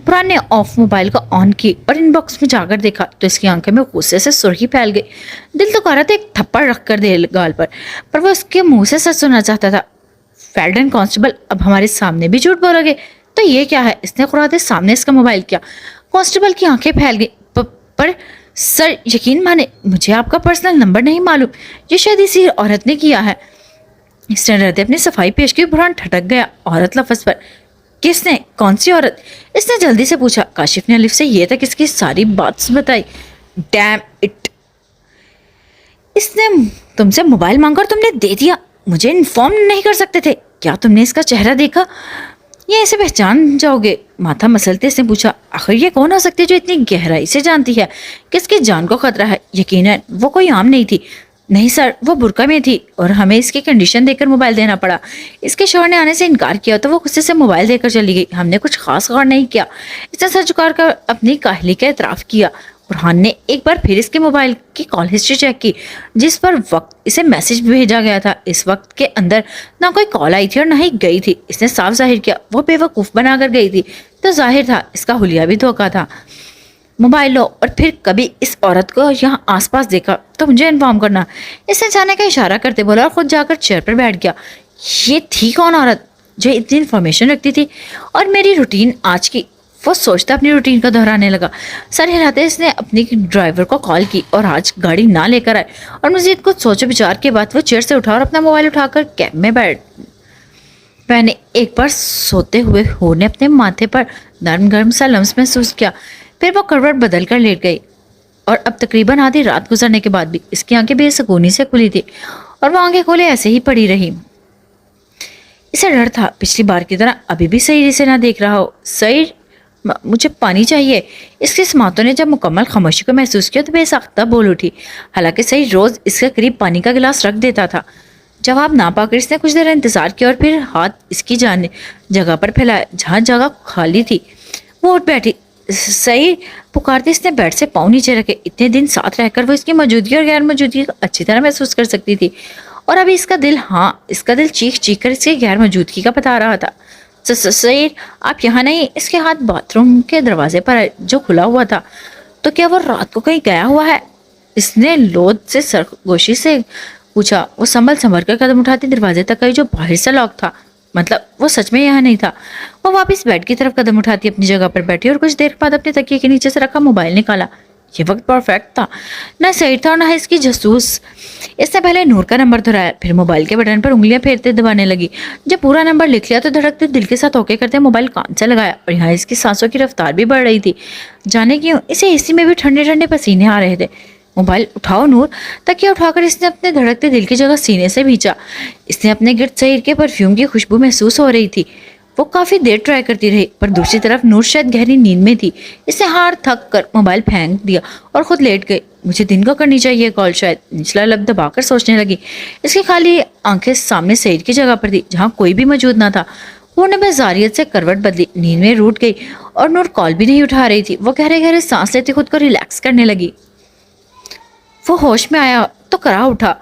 [SPEAKER 1] برہان نے آف موبائل کو آن کی اور ان باکس میں جا کر دیکھا تو اس کی آنکھیں میں غصے سے سرخی پھیل گئی. دل تو کہہ رہا تھا ایک تھپڑ رکھ کر دے گال پر وہ اس کے منہ سے سچ سننا چاہتا تھا. فیلڈن کانسٹیبل, اب ہمارے سامنے بھی جھوٹ بولو گے تو یہ کیا ہے؟ اس نے قراتے سامنے اس کا موبائل کیا. کانسٹیبل کی آنکھیں پھیل گئی. پر سر یقین مانے, مجھے آپ کا پرسنل نمبر نہیں معلوم, یہ شاید اسی عورت نے کیا ہے. اس نے ڈرتے اپنی صفائی پیش کی. برہان ٹھٹک گیا عورت لفظ پر. کس نے؟ کون سی عورت؟ اس نے جلدی سے پوچھا. کاشف نے الف سے یہ تک اس کی ساری بات بتائی. ڈیم اٹ, اس نے تم سے موبائل مانگا اور تم نے دے دیا. مجھے انفارم نہیں کر سکتے تھے. کیا تم نے اس کا چہرہ دیکھا یا اسے پہچان جاؤ گے؟ ماتھا مسلتے اس نے پوچھا. آخر یہ کون ہو سکتی ہے جو اتنی گہرائی سے جانتی ہے کہ اس کی جان کو خطرہ ہے؟ یقیناً وہ کوئی عام نہیں تھی. نہیں سر, وہ برقع میں تھی اور ہمیں اس کی کنڈیشن دیکھ کر موبائل دینا پڑا. اس کے شوہر نے آنے سے انکار کیا تو وہ غصے سے موبائل دے کر چلی گئی. ہم نے کچھ خاص غور نہیں کیا. اس نے سر جھکا کر اپنی کاہلی کا اعتراف کیا. برہان نے ایک بار پھر اس کے موبائل کی کال ہسٹری چیک کی جس پر وقت اسے میسج بھیجا گیا تھا. اس وقت کے اندر نہ کوئی کال آئی تھی اور نہ ہی گئی تھی. اس نے صاف ظاہر کیا وہ بے وقوف بنا کر گئی تھی تو ظاہر تھا اس کا حلیہ بھی دھوکا تھا. موبائل لو اور پھر کبھی اس عورت کو یہاں آس پاس دیکھا تو مجھے انفارم کرنا. اس نے جانے کا اشارہ کرتے بولا اور خود جا کر چیئر پر بیٹھ گیا. یہ تھی کون عورت جو اتنی انفارمیشن رکھتی تھی اور میری روٹین آج کی؟ وہ سوچتا اپنی روٹین کا دہرانے لگا. سر ہلاتے اس نے اپنی ڈرائیور کو کال کی اور آج گاڑی نہ لے کر آئے. اور مزید کچھ سوچ و بچار کے بعد وہ چیئر سے اٹھا اور اپنا موبائل اٹھا کر کیب میں بیٹھ. میں نے ایک بار سوتے ہوئے نے اپنے ماتھے پر نرم گرم سا لمس محسوس کیا. پھر وہ کروٹ بدل کر لیٹ گئی اور اب تقریباً آدھی رات گزرنے کے بعد بھی اس کی آنکھیں بے سکونی سے کھلی تھی اور وہ آنکھیں کھولے ایسے ہی پڑی رہی. اسے ڈر تھا پچھلی بار کی طرح ابھی بھی سعید اسے نہ دیکھ رہا ہو. سعید مجھے پانی چاہیے. اس کی سماعتوں نے جب مکمل خاموشی کو محسوس کیا تو بے ساختہ بول اٹھی. حالانکہ سعید روز اس کے قریب پانی کا گلاس رکھ دیتا تھا. جواب نہ پا کر اس نے کچھ دیر انتظار کیا اور پھر ہاتھ اس کی جگہ پر پھیلایا جہاں جگہ خالی تھی. وہ اٹھ بیٹھی. سعید پکارتے اس نے بیڈ سے پاؤں نیچے رکھے. اتنے دن ساتھ رہ کر وہ اس کی موجودگی اور غیر موجودگی کو اچھی طرح محسوس کر سکتی تھی اور ابھی اس کا دل چیخ چیخ کر اس کی غیر موجودگی کا بتا رہا تھا. سعید آپ یہاں نہیں. اس کے ہاتھ باتھ روم کے دروازے پر جو کھلا ہوا تھا. تو کیا وہ رات کو کہیں گیا ہوا ہے؟ اس نے لود سے سرگوشی سے پوچھا. وہ سنبھل کر قدم اٹھاتی دروازے تک آئی جو باہر سے لاک تھا. مطلب وہ سچ میں یہاں نہیں تھا. وہ واپس بیڈ کی طرف قدم اٹھاتی اپنی جگہ پر بیٹھی اور کچھ دیر بعد اپنے تکیے کے نیچے سے رکھا موبائل نکالا. یہ وقت پرفیکٹ تھا، نہ سعید تھا اور نہ اس کی جاسوس۔ اس نے پہلے نور کا نمبر دہرایا، پھر موبائل کے بٹن پر انگلیاں پھیرتے دبانے لگی۔ جب پورا نمبر لکھ لیا تو دھڑکتے دل کے ساتھ اوکے کرتے موبائل کان سے لگایا، اور یہاں اس کی سانسوں کی رفتار بھی بڑھ رہی تھی۔ جانے کیوں اسے اسی میں بھی ٹھنڈے ٹھنڈے پسینے آ رہے تھے۔ موبائل اٹھاؤ نور، تکیہ اٹھا کر اس نے اپنے دھڑکتے دل کی جگہ سینے سے بھینچا۔ اس نے اپنے گرد سعید کے پرفیوم کی خوشبو محسوس ہو رہی تھی۔ وہ کافی دیر ٹرائی کرتی رہی، پر دوسری طرف نور شاید گہری نیند میں تھی۔ اس نے ہار تھک کر موبائل پھینک دیا اور خود لیٹ گئی۔ مجھے دن کو کرنی چاہیے کال، شاید نچلا لب دبا کر سوچنے لگی۔ اس کی خالی آنکھیں سامنے سعید کی جگہ پر تھی جہاں کوئی بھی موجود نہ تھا۔ وہ نے بے زاریت سے کروٹ بدلی، نیند میں روٹ گئی اور نور کال بھی نہیں اٹھا رہی تھی۔ وہ گہرے گہرے سانس لیتی خود کو ریلیکس کرنے لگی۔ وہ ہوش میں آیا تو کرا اٹھا،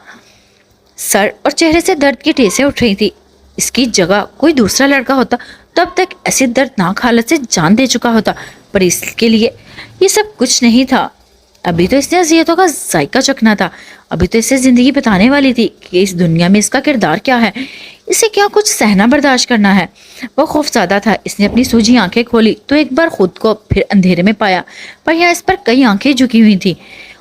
[SPEAKER 1] سر اور چہرے سے درد کی ٹیسیں اٹھ رہی تھی۔ اس کی جگہ کوئی دوسرا لڑکا ہوتا تو اب تک ایسی دردناک حالت سے جان دے چکا ہوتا، پر اس کے لیے یہ سب کچھ نہیں تھا۔ ابھی تو اس نے اذیتوں کا ذائقہ چکھنا تھا، ابھی تو اسے زندگی بتانے والی تھی کہ اس دنیا میں اس کا کردار کیا ہے، اسے کیا کچھ سہنا برداشت کرنا ہے۔ وہ خوفزدہ تھا۔ اس نے اپنی سوجھی آنکھیں کھولی تو ایک بار خود کو پھر اندھیرے میں پایا، پر یہاں اس پر کئی آنکھیں جھکی ہوئی تھیں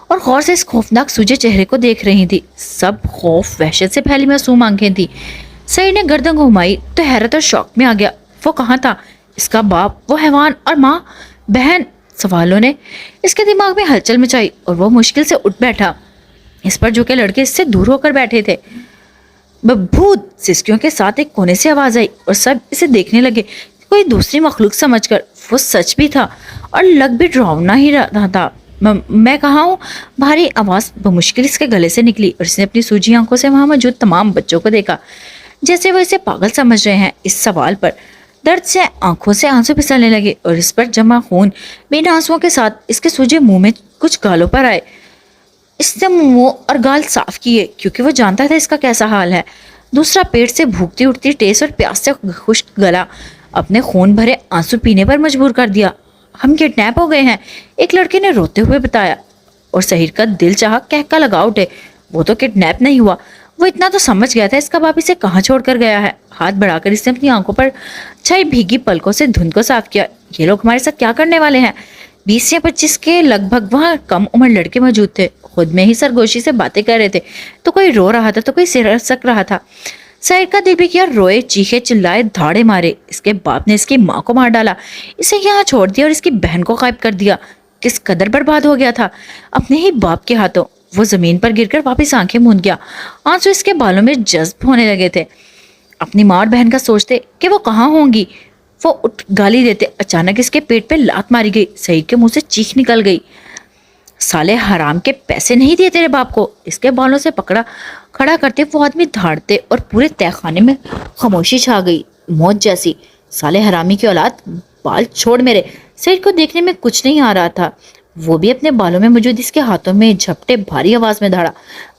[SPEAKER 1] اور غور سے اس خوفناک سوجے چہرے کو دیکھ رہی تھی۔ سب خوف وحشت سے پھیلی معصوم آنکھیں تھی۔ سعید نے گردن گھمائی تو حیرت اور شوق میں آ گیا۔ وہ کہاں تھا؟ اس کا باپ، وہ حیوان اور ماں، بہن؟ سوالوں نے اس کے دماغ میں ہلچل مچائی اور وہ مشکل سے اٹھ بیٹھا۔ اس پر جو کہ لڑکے اس سے دور ہو کر بیٹھے تھے۔ بھوت! سسکیوں کے ساتھ ایک کونے سے آواز آئی اور سب اسے دیکھنے لگے کوئی دوسری مخلوق سمجھ کر۔ وہ سچ بھی تھا اور لگ بھی ڈراؤنا ہی رہا تھا۔ میں کہاں ہوں؟ بھاری آواز بمشکل اس کے گلے سے نکلی اور اس نے اپنی سوجھی آنکھوں سے وہاں موجود تمام بچوں کو دیکھا، جیسے وہ اسے پاگل سمجھ رہے ہیں۔ اس سوال پر درد سے آنکھوں سے آنسو پھسلنے لگے اور اس پر جمع خون بین آنسوؤں کے ساتھ اس کے سوجے منہ میں کچھ گالوں پر آئے۔ اس نے منہ اور گال صاف کیے کیونکہ وہ جانتا تھا اس کا کیسا حال ہے۔ دوسرا پیٹ سے بھوکتی اٹھتی ٹیس اور پیاس سے خشک گلا اپنے خون بھرے آنسو پینے پر مجبور کر دیا۔ ہم کڈنیپ ہو گئے ہیں، ایک لڑکے نے روتے ہوئے بتایا، اور سحیر کا دل چاہا کہکا لگا اٹھے۔ وہ تو کڈنیپ نہیں ہوا، وہ اتنا تو سمجھ گیا تھا اس کا باپ اسے کہاں چھوڑ کر گیا ہے۔ ہاتھ بڑھا کر اس نے اپنی آنکھوں پر چھائی بھیگی پلکوں سے دھند کو صاف کیا۔ یہ لوگ ہمارے ساتھ کیا کرنے والے ہیں؟ 20 یا 25 کے لگ بھگ وہاں کم عمر لڑکے موجود تھے، خود میں ہی سرگوشی سے باتیں کر رہے تھے، تو کوئی رو رہا تھا تو کوئی سرسک رہا تھا۔ سعید کا دل بھی کیا، روئے، چیخے، چلائے، دھاڑے مارے۔ اس کے باپ نے اس کی ماں کو مار ڈالا، اسے یہاں چھوڑ دیا اور اس کی بہن کو غائب کر دیا۔ کس قدر برباد ہو گیا تھا اپنے ہی باپ کے ہاتھوں۔ وہ زمین پر گر کر واپس آنکھیں موند گیا، آنسو اس کے بالوں میں جذب ہونے لگے تھے۔ اپنی ماں اور بہن کا سوچتے کہ وہ کہاں ہوں گی، وہ اٹھ گالی دیتے۔ اچانک اس کے پیٹ پہ لات ماری گئی، سعید کے منہ سے چیخ نکل گئی، سالے حرام کے پیسے نہیں دیے تیرے باپ کو! اس کے بالوں سے پکڑا کھڑا کرتے وہ آدمی دھاڑتے اور پورے تہہ خانے میں خاموشی چھا گئی، موت جیسی۔ سالے حرامی کی اولاد، بال چھوڑ میرے! سعید کو دیکھنے میں کچھ نہیں آ رہا تھا، وہ بھی اپنے بالوں میں موجود اس کے ہاتھوں میں جھپٹے بھاری آواز میں دھاڑا۔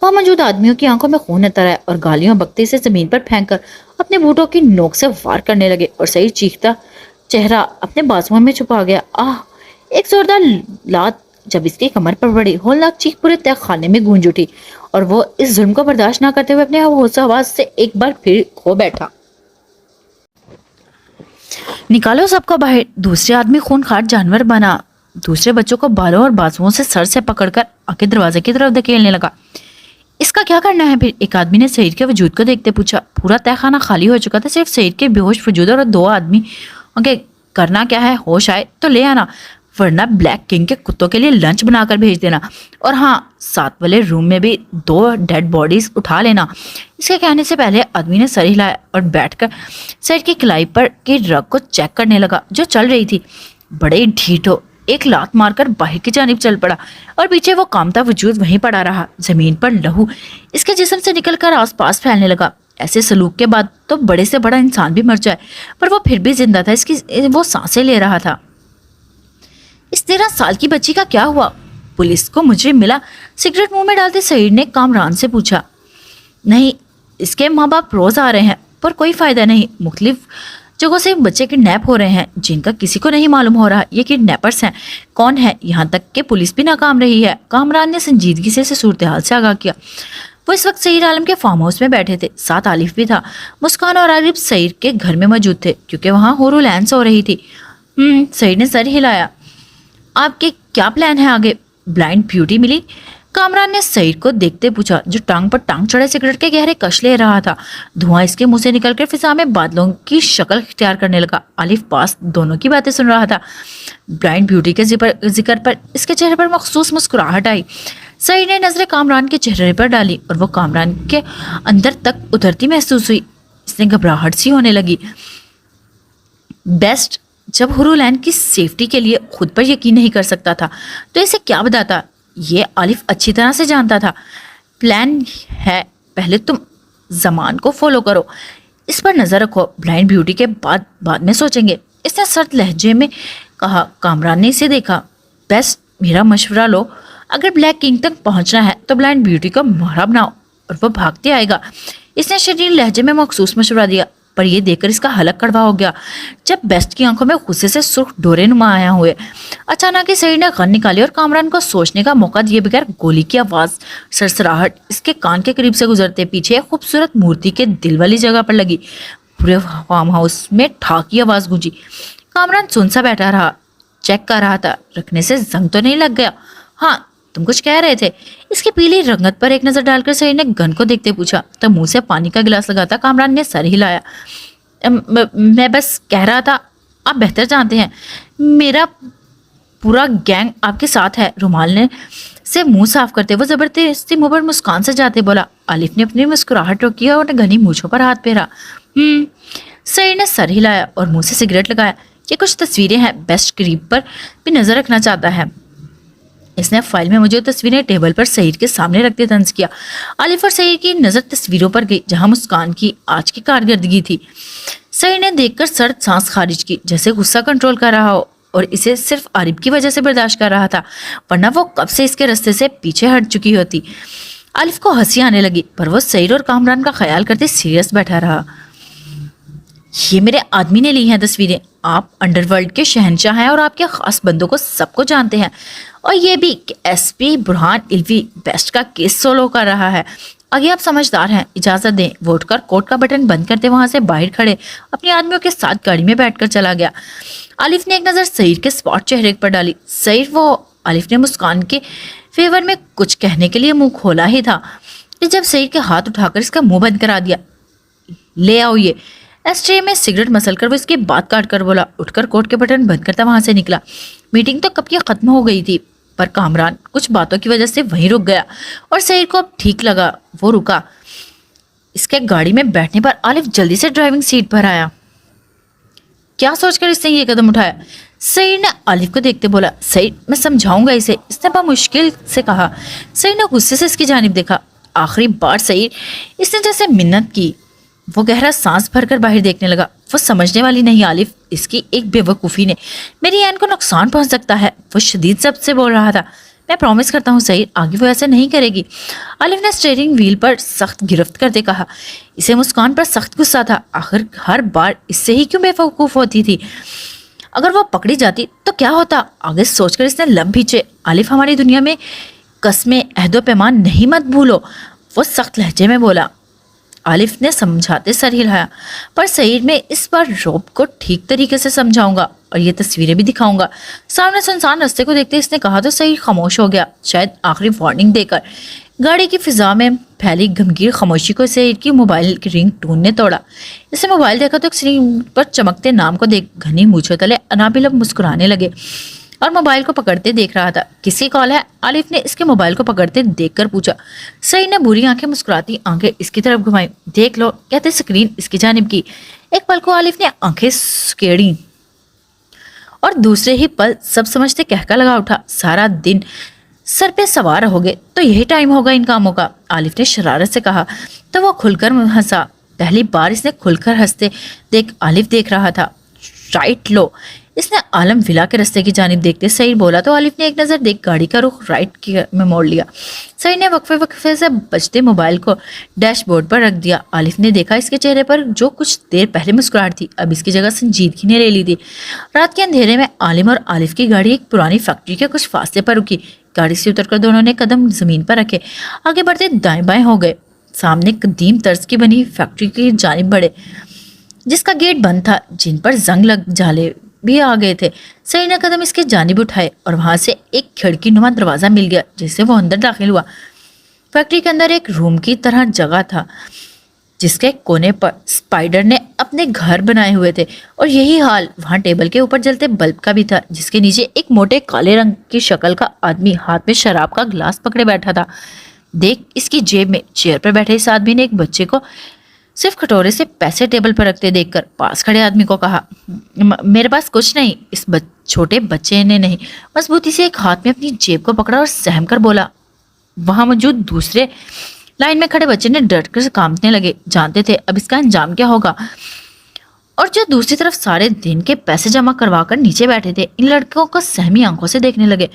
[SPEAKER 1] وہاں موجود آدمیوں کی آنکھوں میں خون اتر آیا اور گالیوں بکتے سے زمین پر پھینک کر اپنے بوٹوں کی نوک سے وار کرنے لگے، اور سعید چیختا چہرہ اپنے بازوؤں میں چھپا گیا۔ آہ! ایک زوردار لات جب اس کی کمر پر پڑی، ہولناک چیخ پورے تہہ خانے میں گونج اٹھی اور وہ اس ظلم کو برداشت نہ کرتے ہوئے اپنے ہوش و حواس سے ایک بار پھر کھو بیٹھا۔ نکالو سب کو باہر! دوسرے آدمی خونخوار جانور بنا دوسرے بچوں کو بالوں اور بازوؤں سے سر سے پکڑ کر آگے دروازے کی طرف دھکیلنے لگا۔ اس کا کیا کرنا ہے پھر؟ ایک آدمی نے سعید کے وجود کو دیکھتے پوچھا۔ پورا تہہ خانہ خالی ہو چکا تھا، صرف سعید کے بے ہوش وجود اور 2 آدمی کے۔ کرنا کیا ہے؟ ہوش آئے تو لے آنا، ورنہ بلیک کنگ کے کتوں کے لیے لنچ بنا کر بھیج دینا، اور ہاں، ساتھ والے روم میں بھی 2 ڈیڈ باڈیز اٹھا لینا۔ اس کے کہنے سے پہلے آدمی نے سر ہلایا اور بیٹھ کر سعید کی کلائی پر کی رگ کو چیک کرنے لگا جو چل رہی تھی۔ بڑے ڈھیٹ ہو! ایک لات مار کر باہر کی جانب چل پڑا اور پیچھے وہ کامتا وجود وہیں پڑا رہا۔ زمین پر لہو اس کے جسم سے نکل کر آس پاس پھیلنے لگا۔ ایسے سلوک کے بعد تو بڑے سے بڑا انسان بھی مر جائے، پر وہ پھر بھی زندہ تھا، وہ سانسیں لے رہا تھا۔ اس 13 سال کی بچی کا کیا ہوا؟ پولیس کو مجرم ملا؟ سگریٹ منہ میں ڈالتے سعید نے کامران سے پوچھا۔ نہیں، اس کے ماں باپ روز آ رہے ہیں، پر کوئی فائدہ نہیں۔ مختلف جگہوں سے بچے کڈنیپ ہو رہے ہیں جن کا کسی کو نہیں معلوم ہو رہا یہ کڈنیپرز ہیں کون ہیں، یہاں تک کہ پولیس بھی ناکام رہی ہے۔ کامران نے سنجیدگی سے صورتحال سے آگاہ کیا۔ وہ اس وقت سعید عالم کے فارم ہاؤس میں بیٹھے تھے، ساتھ عالف بھی تھا۔ مسکان اور عارف سعید کے گھر میں موجود تھے کیونکہ وہاں حور العین سو رہی تھی۔ سعید نے سر ہلایا۔ آپ کے کیا پلان ہے آگے؟ ब्लाइंड ब्यूटी मिली? कामरान ने सईद को देखते पूछा, जो टांग पर टांग चढ़े सिगरेट के गहरे कश ले रहा था। धुआं इसके मुंह से निकलकर फिजा में बादलों की शक्ल इख्तियार करने लगा। आलिफ पास दोनों की बातें सुन रहा था। ब्लाइंड ब्यूटी के जिक्र पर इसके चेहरे पर मखसूस मुस्कुराहट आई। सईद ने नजरें कामरान के चेहरे पर डाली और वो कामरान के अंदर तक उतरती महसूस हुई। इसने घबराहट सी होने लगी। बेस्ट जब हुरुलैन की सेफ्टी के लिए खुद पर यकीन नहीं कर सकता था तो इसे क्या बताता? ये आलिफ अच्छी तरह से जानता था। प्लान है, पहले तुम जमान को फॉलो करो, इस पर नजर रखो, ब्लाइंड ब्यूटी के बाद में सोचेंगे, इसने सर्द लहजे में कहा। कामरान ने इसे देखा। बेस्ट मेरा मशवरा लो, अगर ब्लैक किंग तक पहुंचना है तो ब्लाइंड ब्यूटी को मारा बनाओ और वो भागते आएगा। इसने शरीर लहजे में मखसूस मशवरा दिया, पर यह देखकर इसका हलक कड़वा हो गया जब बेस्ट की आंखों में गुस्से से सुर्ख डोरे नुमा आया हुए। अचानक ही सईद ने गन निकाली और कामरान को सोचने का मौका दिए बगैर गोली की आवाज सरसराहट इसके कान के करीब से गुजरते पीछे एक खूबसूरत मूर्ति के दिल वाली जगह पर लगी। पूरे फार्म हाउस में ठाक की आवाज गूंजी। कामरान सुन सा बैठा रहा, चेक कर रहा था रखने से जंग तो नहीं लग गया। हाँ, तुम कुछ कह रहे थे? इसकी पीली रंगत पर एक नजर डालकर सईद ने गन को देखते पूछा। तब मुंह से पानी का गिलास लगाता कामरान ने सर हिलाया। मैं बस कह रहा था, आप बेहतर जानते हैं, मेरा पूरा गैंग आपके साथ है। रुमाल ने से मुंह साफ करते वो जबरदस्ती मुंह पर मुस्कान से जाते बोला। आलिफ ने अपनी मुस्कुराहट रोकी और घनी मूंछों पर हाथ फेरा। सईद ने सर हिलाया और मुंह से सिगरेट लगाया। ये कुछ तस्वीरें हैं, बेस्ट करीब पर भी नजर रखना चाहता है। इसने फाइल में मुझे तस्वीरें टेबल पर सईद के सामने रखते तंज किया। आलिफ और सईद की नजर तस्वीरों पर गई जहां मुस्कान की आज की कारकर्दगी थी। सईद ने देखकर सर्द सांस खारिज की, जैसे गुस्सा कंट्रोल कर रहा हो और इसे सिर्फ आरिफ की वजह से बर्दाश्त कर रहा था, वरना वो कब से इसके रास्ते से पीछे हट चुकी होती। आलिफ को हंसी आने लगी, पर वो सईद और कामरान का ख्याल करते सीरियस बैठा रहा। ये मेरे आदमी ने ली हैं तस्वीरें। आप अंडरवर्ल्ड के शहंशाह हैं और आपके खास बंदों को सबको जानते हैं, और ये भी कि एसपी बुरहान इल्वी बेस्ट का केस सोलो कर रहा है। आगे आप समझदार हैं, इजाजत दें। वोट कर कोर्ट का बटन बंद करते वहां से बाहर खड़े अपने आदमियों के साथ गाड़ी में बैठकर चला गया। आलिफ ने एक नजर सईद के स्पॉट चेहरे पर डाली। सईद वो आलिफ ने मुस्कान के फेवर में कुछ कहने के लिए मुंह खोला ही था कि जब सईद के हाथ उठाकर इसका मुंह बंद करा दिया। ले आओ ये। एस्ट्रे में सिगरेट मसल कर वो इसकी बात काट कर बोला। उठकर कोर्ट के बटन बंद करता वहां से निकला। मीटिंग तो कब की खत्म हो गई थी, पर कामरान कुछ बातों की वजह से वहीं रुक गया और सईद को अब ठीक लगा, वो रुका। इसके गाड़ी में बैठने पर आलिफ जल्दी से ड्राइविंग सीट पर आया। क्या सोचकर इसने ये कदम उठाया? सईद ने आलिफ को देखते बोला। सईद, मैं समझाऊंगा इसे, इसने बड़ा मुश्किल से कहा। सईद ने गुस्से से इसकी जानिब देखा। आखिरी बार सईद, इसने जैसे मिन्नत की। वो गहरा सांस भरकर बाहर देखने लगा। वो समझने वाली नहीं आलिफ, इसकी एक बेवकूफ़ी ने मेरी एन को नुकसान पहुंच सकता है। वो शदीद जब्त से बोल रहा था। मैं प्रॉमिस करता हूँ सईद, आगे वो ऐसा नहीं करेगी। आलिफ ने स्टीयरिंग व्हील पर सख्त गिरफ्त करते कहा। इसे मुस्कान पर सख्त गुस्सा था। आखिर हर बार इससे ही क्यों बेवकूफ़ होती थी? अगर वो पकड़ी जाती तो क्या होता? आगे सोचकर इसने लब भींचे। आलिफ, हमारी दुनिया में कस्में अहदो पैमान नहीं मत भूलो, वो सख्त लहजे में बोला। आलिफ ने समझाते सर हिलाया, पर सईद में इस बार रॉब को ठीक तरीके से समझाऊंगा और ये तस्वीरें भी दिखाऊंगा। सामने सुनसान रास्ते को देखते इसने कहा तो सईद खामोश हो गया, शायद आखिरी वार्निंग देकर। गाड़ी की फिजा में फैली गमगीन खामोशी को सईद की मोबाइल की रिंग टोन ने तोड़ा। इसने मोबाइल देखा तो स्क्रीन पर चमकते नाम को देख घनी मूंछों तले अनाबिल मुस्कुराने लगे और मोबाइल को पकड़ते देख रहा था। किसी कॉल है? आलिफ ने इसके मोबाइल को पकड़ते देखकर पूछा। सईद ने बुरी आंखें मुस्कुराती आंखें इसकी तरफ घुमाई। देख लो, कहते स्क्रीन इसकी जानिब की। एक पल को आलिफ ने आंखें सुकेड़ी और दूसरे ही पल सब समझते कहका लगा उठा। सारा दिन सर पे सवार रहोगे तो यही टाइम होगा इन कामों का, आलिफ ने शरारत से कहा। तो वो खुलकर हंसा। पहली बार इसने खुलकर हंसते देख आलिफ देख रहा था। राइट लो, इसने आलम विला के रास्ते की जानिब देखते सईद बोला तो आलिफ ने एक नज़र देख गाड़ी का रुख राइट में मोड़ लिया। सईद ने वक्फे वक्फे से बजते मोबाइल को डैशबोर्ड पर रख दिया। आलिफ ने देखा इसके चेहरे पर जो कुछ देर पहले मुस्कुराहट थी अब इसकी जगह संजीदगी ने ले ली थी। रात के अंधेरे में आलिम और आलिफ की गाड़ी एक पुरानी फैक्ट्री के कुछ फासले पर रुकी। गाड़ी से उतरकर दोनों ने कदम जमीन पर रखे, आगे बढ़ते दाएं बाएं हो गए। सामने कदीम तर्ज की बनी फैक्ट्री की जानिब बढ़े जिसका गेट बंद था, जिन पर जंग लग जाले भी आ गए थे। सईद ने कदम इसके जानिब उठाए और वहां से एक खिड़की नुमा दरवाजा मिल गया जिससे वो अंदर दाखिल हुआ। फैक्ट्री के अंदर एक रूम की तरह जगह था जिसके कोने पर स्पाइडर ने अपने घर बनाए हुए थे और यही हाल वहां टेबल के ऊपर जलते बल्ब का भी था, जिसके नीचे एक मोटे काले रंग की शक्ल का आदमी हाथ में शराब का गिलास पकड़े बैठा था। देख, इसकी जेब में चेयर पर बैठे इस आदमी ने एक बच्चे को सिर्फ कटोरे से पैसे टेबल पर रखते देखकर पास खड़े आदमी को कहा, मेरे पास कुछ नहीं। इस छोटे बच्चे ने नहीं मजबूती से एक हाथ में अपनी जेब को पकड़ा और सहम कर बोला। वहां मौजूद दूसरे लाइन में खड़े बच्चे ने डर कर कांपने लगे, जानते थे अब इसका अंजाम क्या होगा। और जो दूसरी तरफ सारे दिन के पैसे जमा करवा कर नीचे बैठे थे, इन लड़कों को सहमी आंखों से देखने लगे।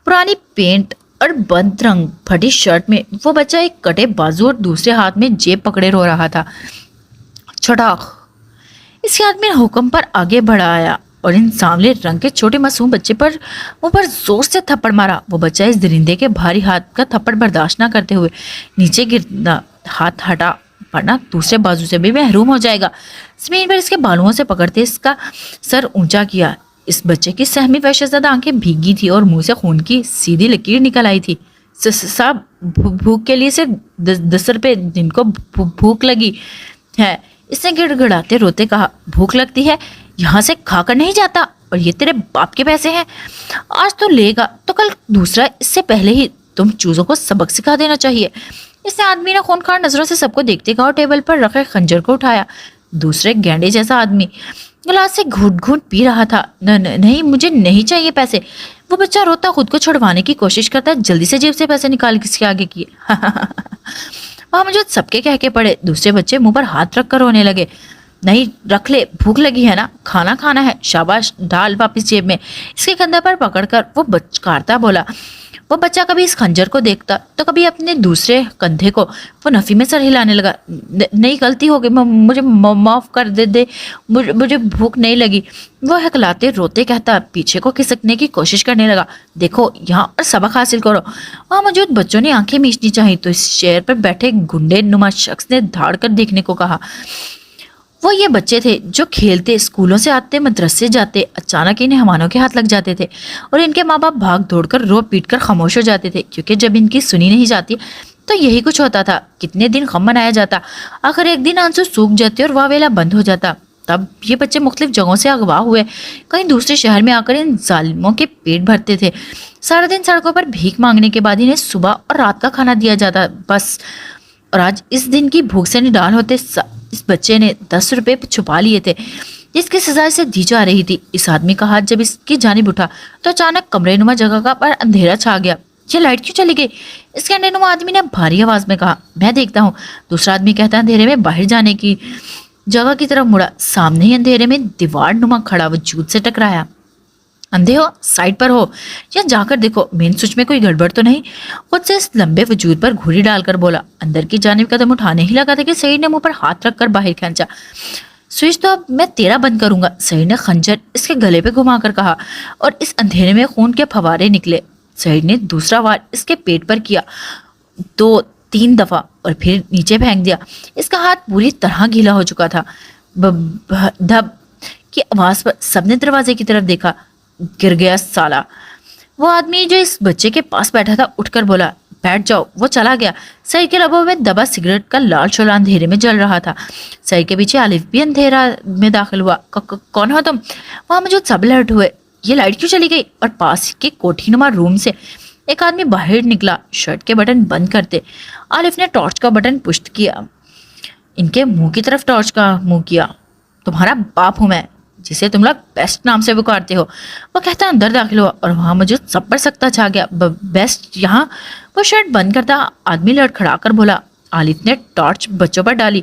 [SPEAKER 1] पुरानी पेंट और बंद रंग फटी शर्ट में वो बच्चा एक कटे बाजू और दूसरे हाथ में जेब पकड़े रो रहा था। छटाक, इसके आदमी ने हुक्म पर आगे बढ़ाया और इन सांवले रंग के छोटे मासूम बच्चे पर ऊपर जोर से थप्पड़ मारा। वो बच्चा इस दरिंदे के भारी हाथ का थप्पड़ बर्दाश्त न करते हुए नीचे गिरना, हाथ हटा वरना दूसरे बाजू से भी महरूम हो जाएगा। जमीन पर इसके बालों से पकड़ते इसका सर ऊंचा किया। इस बच्चे की सहमी वहशतज़दा आंखें भीगी थी और मुंह से खून की सीधी लकीर निकल आई थी। साहब, भूख के लिए सिर्फ 10 रुपये दिन को भूख लगी है, इसने गिड़गिड़ाते रोते कहा। भूख लगती है, यहाँ से खाकर नहीं जाता, और ये तेरे बाप के पैसे हैं। आज तो लेगा तो कल दूसरा, इससे पहले ही तुम चूजों को सबक सिखा देना चाहिए। इसने आदमी ने खूनखार नजरों से सबको देखते कहा और टेबल पर रखे खंजर को उठाया। दूसरे गैंडे जैसा आदमी गिलास से घूट घूट पी रहा था। नहीं, मुझे नहीं चाहिए पैसे। वो बच्चा रोता खुद को छुड़वाने की कोशिश करता, जल्दी से जेब से पैसे निकाल किसके आगे किए। वहां मुझे सबके कह के पड़े। दूसरे बच्चे मुंह पर हाथ रख कर रोने लगे। नहीं, रख ले, भूख लगी है ना, खाना खाना है, शाबाश, डाल वापस जेब में। इसके कंधे पर पकड़कर वो बचकारता बोला। वो बच्चा कभी इस खंजर को देखता तो कभी अपने दूसरे कंधे को। वो नफी में सर हिलाने लगा। नहीं, गलती हो गई, मुझे माफ कर दे, मुझे भूख नहीं लगी। वो हकलाते रोते कहता पीछे को खिसकने की कोशिश करने लगा। देखो यहाँ और सबक हासिल करो। वहाँ मौजूद बच्चों ने आंखें मीचनी चाहिए तो इस चेयर पर बैठे गुंडे नुमा शख्स ने धाड़ कर देखने को कहा। वो ये बच्चे थे जो खेलते, स्कूलों से आते, मदरसे जाते, अचानक इन मेहमानों के हाथ लग जाते थे और इनके माँ बाप भाग दौड़कर रो पीट कर खामोश हो जाते थे, क्योंकि जब इनकी सुनी नहीं जाती तो यही कुछ होता था। कितने दिन गम मनाया जाता, आखिर एक दिन आंसू सूख जाते और वावेला बंद हो जाता। तब ये बच्चे मुख्तलिफ जगहों से अगवा हुए कहीं दूसरे शहर में आकर इन जालिमों के पेट भरते थे। सारा दिन सड़कों पर भीख मांगने के बाद इन्हें सुबह और रात का खाना दिया जाता बस। और आज इस दिन की भूख से निडाल होते इस बच्चे ने 10 रुपये छुपा लिए थे जिसकी सजा से दी जा रही थी। इस आदमी का हाथ जब इसकी जानिब उठा तो अचानक कमरे नुमा जगह का पर अंधेरा छा गया। ये लाइट क्यों चली गई? इसके अंधेनुमा आदमी ने भारी आवाज में कहा। मैं देखता हूँ, दूसरा आदमी कहता है। अंधेरे में बाहर जाने की जगह की तरफ मुड़ा। सामने ही अंधेरे में दीवार नुमा खड़ा वजूद से टकराया। अंधे हो, साइड पर हो, या जाकर देखो मेन स्विच में कोई गड़बड़ तो नहीं। खुद से इस लंबे वजूद पर घुरी डालकर बोला। अंदर की जानिब कदम उठाने ही लगा था कि सईद ने मुंह पर हाथ रखकर बाहर खींचा। स्विच तो अब मैं तेरा बंद करूंगा, सईद ने खंजर इसके गले पे घुमाकर कहा और इस अंधेरे में खून के फवारे निकले। सईद ने दूसरा वार इसके पेट पर किया 2-3 दफा और फिर नीचे फेंक दिया। इसका हाथ पूरी तरह गीला हो चुका था। धब की आवाज पर सबने दरवाजे की तरफ देखा। गिर गया साला। वो आदमी जो इस बच्चे के पास बैठा था उठकर बोला, बैठ जाओ। वो चला गया। सईद के लबों में दबा सिगरेट का लाल शोला अंधेरे में जल रहा था। सईद के पीछे आलिफ भी अंधेरा में दाखिल हुआ। कौन हो तुम? वहां मौजूद सब अलर्ट हुए। ये लाइट क्यों चली गई? और पास के कोठीनुमा रूम से एक आदमी बाहर निकला, शर्ट के बटन बंद करते। आलिफ ने टॉर्च का बटन पुश किया, इनके मुंह की तरफ टॉर्च का मुंह किया। तुम्हारा बाप हूं मैं, जिसे तुम लोग बेस्ट नाम से पुकारते हो। वो कहता अंदर दाखिल हुआ और वहां मौजूद सब पर सख्ता छा गया। बेस्ट यहाँ? वो शर्ट बंद करता आदमी लड़खड़ा कर बोला। आलिफ ने टॉर्च बच्चों पर डाली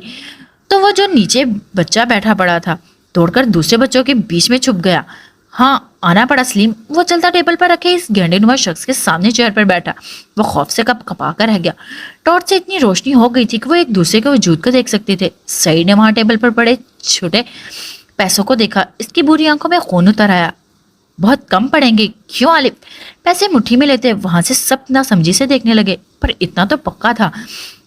[SPEAKER 1] तो वो जो नीचे बच्चा बैठा पड़ा था दौड़कर दूसरे बच्चों के बीच में छुप गया। हाँ, आना पड़ा सलीम। वो चलता टेबल पर रखे इस गेंडेनुमा शख्स के सामने चेयर पर बैठा। वो खौफ से कप कपा कर रह गया। टॉर्च से इतनी रोशनी हो गई थी कि वो एक दूसरे के वजूद को देख सकते थे। सईद ने वहां टेबल पर पड़े छोटे पैसों को देखा। इसकी बुरी आंखों में खून उतर आया। बहुत कम पड़ेंगे। क्यों आलिफ? पैसे मुट्ठी में लेते वहां से सब ना समझी से देखने लगे, पर इतना तो पक्का था,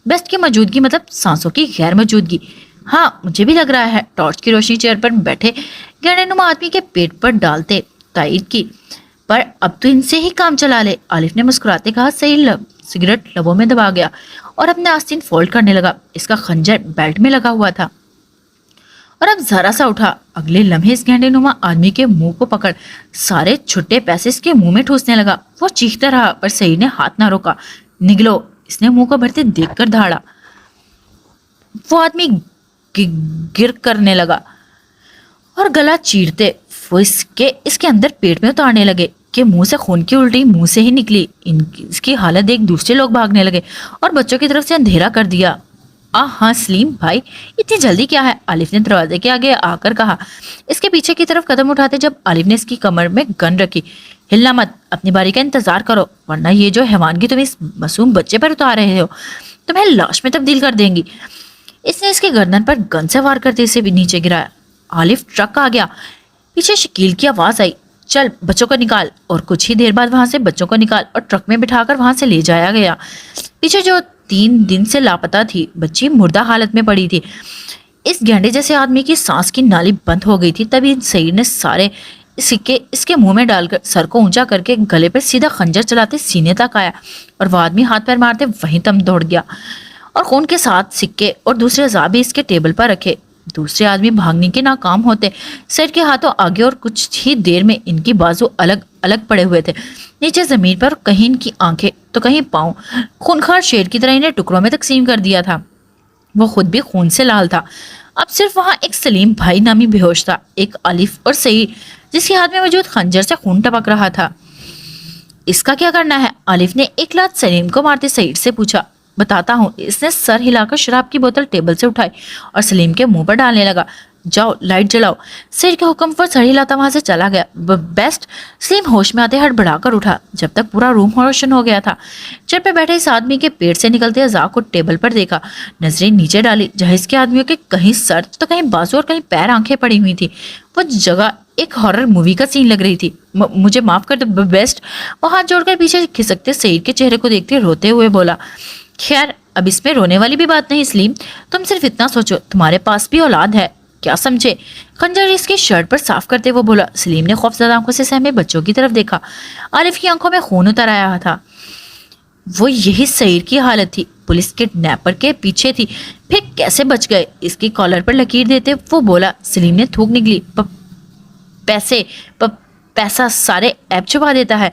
[SPEAKER 1] बेस्ट की मौजूदगी मतलब सांसों की गैर मौजूदगी। हाँ, मुझे भी लग रहा है। टॉर्च की रोशनी चेयर पर बैठे گہرے نما آدمی کے پیٹ پر ڈالتے تائید کی، پر اب تو ان سے ہی کام چلا لے۔ عارف نے مسکراتے کہا۔ سعید سگریٹ لبوں میں دبا گیا اور اپنے آستین فولڈ کرنے لگا۔ اس کا خنجر بیلٹ میں لگا ہوا تھا اور اب ذرا سا اٹھا۔ اگلے لمحے اس گینڈے نما آدمی کے منہ کو پکڑ سارے چھٹے پیسے اس کے منہ میں ٹھوسنے لگا۔ وہ چیختا رہا پر سعید نے ہاتھ نہ روکا۔ نگلو، اس نے منہ کو بھرتے دیکھ کر دھاڑا۔ وہ آدمی گر کرنے لگا اور گلا چیرتے وہ اس کے اندر پیٹ میں اتارنے لگے کہ منہ سے خون کی الٹی منہ سے ہی نکلی۔ اس کی حالت دیکھ دوسرے لوگ بھاگنے لگے اور بچوں کی طرف سے اندھیرا کر دیا۔ ہاں سلیم بھائی، اتنی جلدی کیا ہے؟ عارف نے دروازے کے آگے آ کر کہا، اس کے پیچھے کی طرف قدم اٹھاتے جب عارف نے اس کی کمر میں گن رکھی۔ ہلنا مت، اپنی باری کا انتظار کرو، ورنہ یہ جو حیوانگی تم اس معصوم بچے پر اتار رہے ہو تمہیں لاش میں تبدیل کر دیں گی۔ اس نے اس کے گردن پر گن سے وار کرتے اسے بھی نیچے گرایا۔ عارف ٹرک آ گیا۔ پیچھے شکیل کی آواز آئی، چل بچوں کو نکال، اور کچھ ہی دیر بعد وہاں سے بچوں کو نکال اور ٹرک میں بٹھا کر وہاں سے لے جایا گیا۔ پیچھے جو 3 دن سے لاپتہ تھی بچی مردہ حالت میں پڑی تھی۔ اس گینڈے جیسے آدمی کی سانس کی نالی بند ہو گئی تھی۔ تبھی سعید نے سارے سکے اس کے منہ میں ڈال کر سر کو اونچا کر کے گلے پر سیدھا خنجر چلاتے سینے تک آیا اور وہ آدمی ہاتھ پیر مارتے وہیں تم دوڑ گیا اور خون کے ساتھ سکے اور دوسرے اعضاء بھی اس کے ٹیبل پر رکھے۔ دوسرے آدمی بھاگنے کے ناکام ہوتے۔ سعید کے ہاتھوں آگے اور کچھ ہی دیر میں ان کی بازو الگ الگ پڑے ہوئے تھے، نیچے زمین پر، کہیں ان کی آنکھیں تو کہیں پاؤں۔ خونخوار شیر کی طرح انہیں ٹکڑوں میں تقسیم کر دیا تھا۔ وہ خود بھی خون سے لال تھا۔ اب صرف وہاں ایک سلیم بھائی نامی بے ہوش تھا، ایک عارف اور سعید جس کے ہاتھ میں موجود خنجر سے خون ٹپک رہا تھا۔ اس کا کیا کرنا ہے؟ عارف نے ایک لات سلیم کو مارتے سعید سے پوچھا۔ بتاتا ہوں۔ اس نے سر ہلا کر شراب کی بوتل ٹیبل سے اٹھائی اور سلیم کے منہ پر ڈالنے لگا۔ جاؤ لائٹ جلاؤ۔ سعید کے حکم پر سر ہلاتا وہاں سے چلا گیا۔ بیسٹ۔ سلیم ہوش میں آتے ہڑبڑا کر اٹھا جب تک پورا روم روشن ہو گیا تھا۔ چیئر پہ بیٹھے اس آدمی کے پیٹ سے نکلتے اعضاء کو ٹیبل پر دیکھا، نظریں نیچے ڈالی جہاں اس کے آدمیوں کے کہیں سر تو کہیں بازو اور کہیں پیر آنکھیں پڑی ہوئی تھی۔ وہ جگہ ایک ہارر مووی کا سین لگ رہی تھی۔ مجھے معاف کر دو بیسٹ۔ وہ ہاتھ جوڑ کر پیچھے کھسکتے سعید کے چہرے کو دیکھتے روتے ہوئے بولا۔ خیر اب اس میں رونے والی بھی بات نہیں سلیم، تم صرف اتنا سوچو تمہارے پاس بھی اولاد ہے، کیا سمجھے؟ خنجر اس کی شرٹ پر صاف کرتے وہ بولا۔ سلیم نے خوفزدہ آنکھوں سے سہمے بچوں کی طرف دیکھا۔ عارف کی آنکھوں میں خون اتر آیا تھا۔ وہ یہی سعید کی حالت تھی، پولیس کڈنیپر کے پیچھے تھی، پھر کیسے بچ گئے؟ اس کی کالر پر لکیر دیتے وہ بولا۔ سلیم نے تھوک نکلی۔ پیسہ سارے ایپ چھپا دیتا ہے،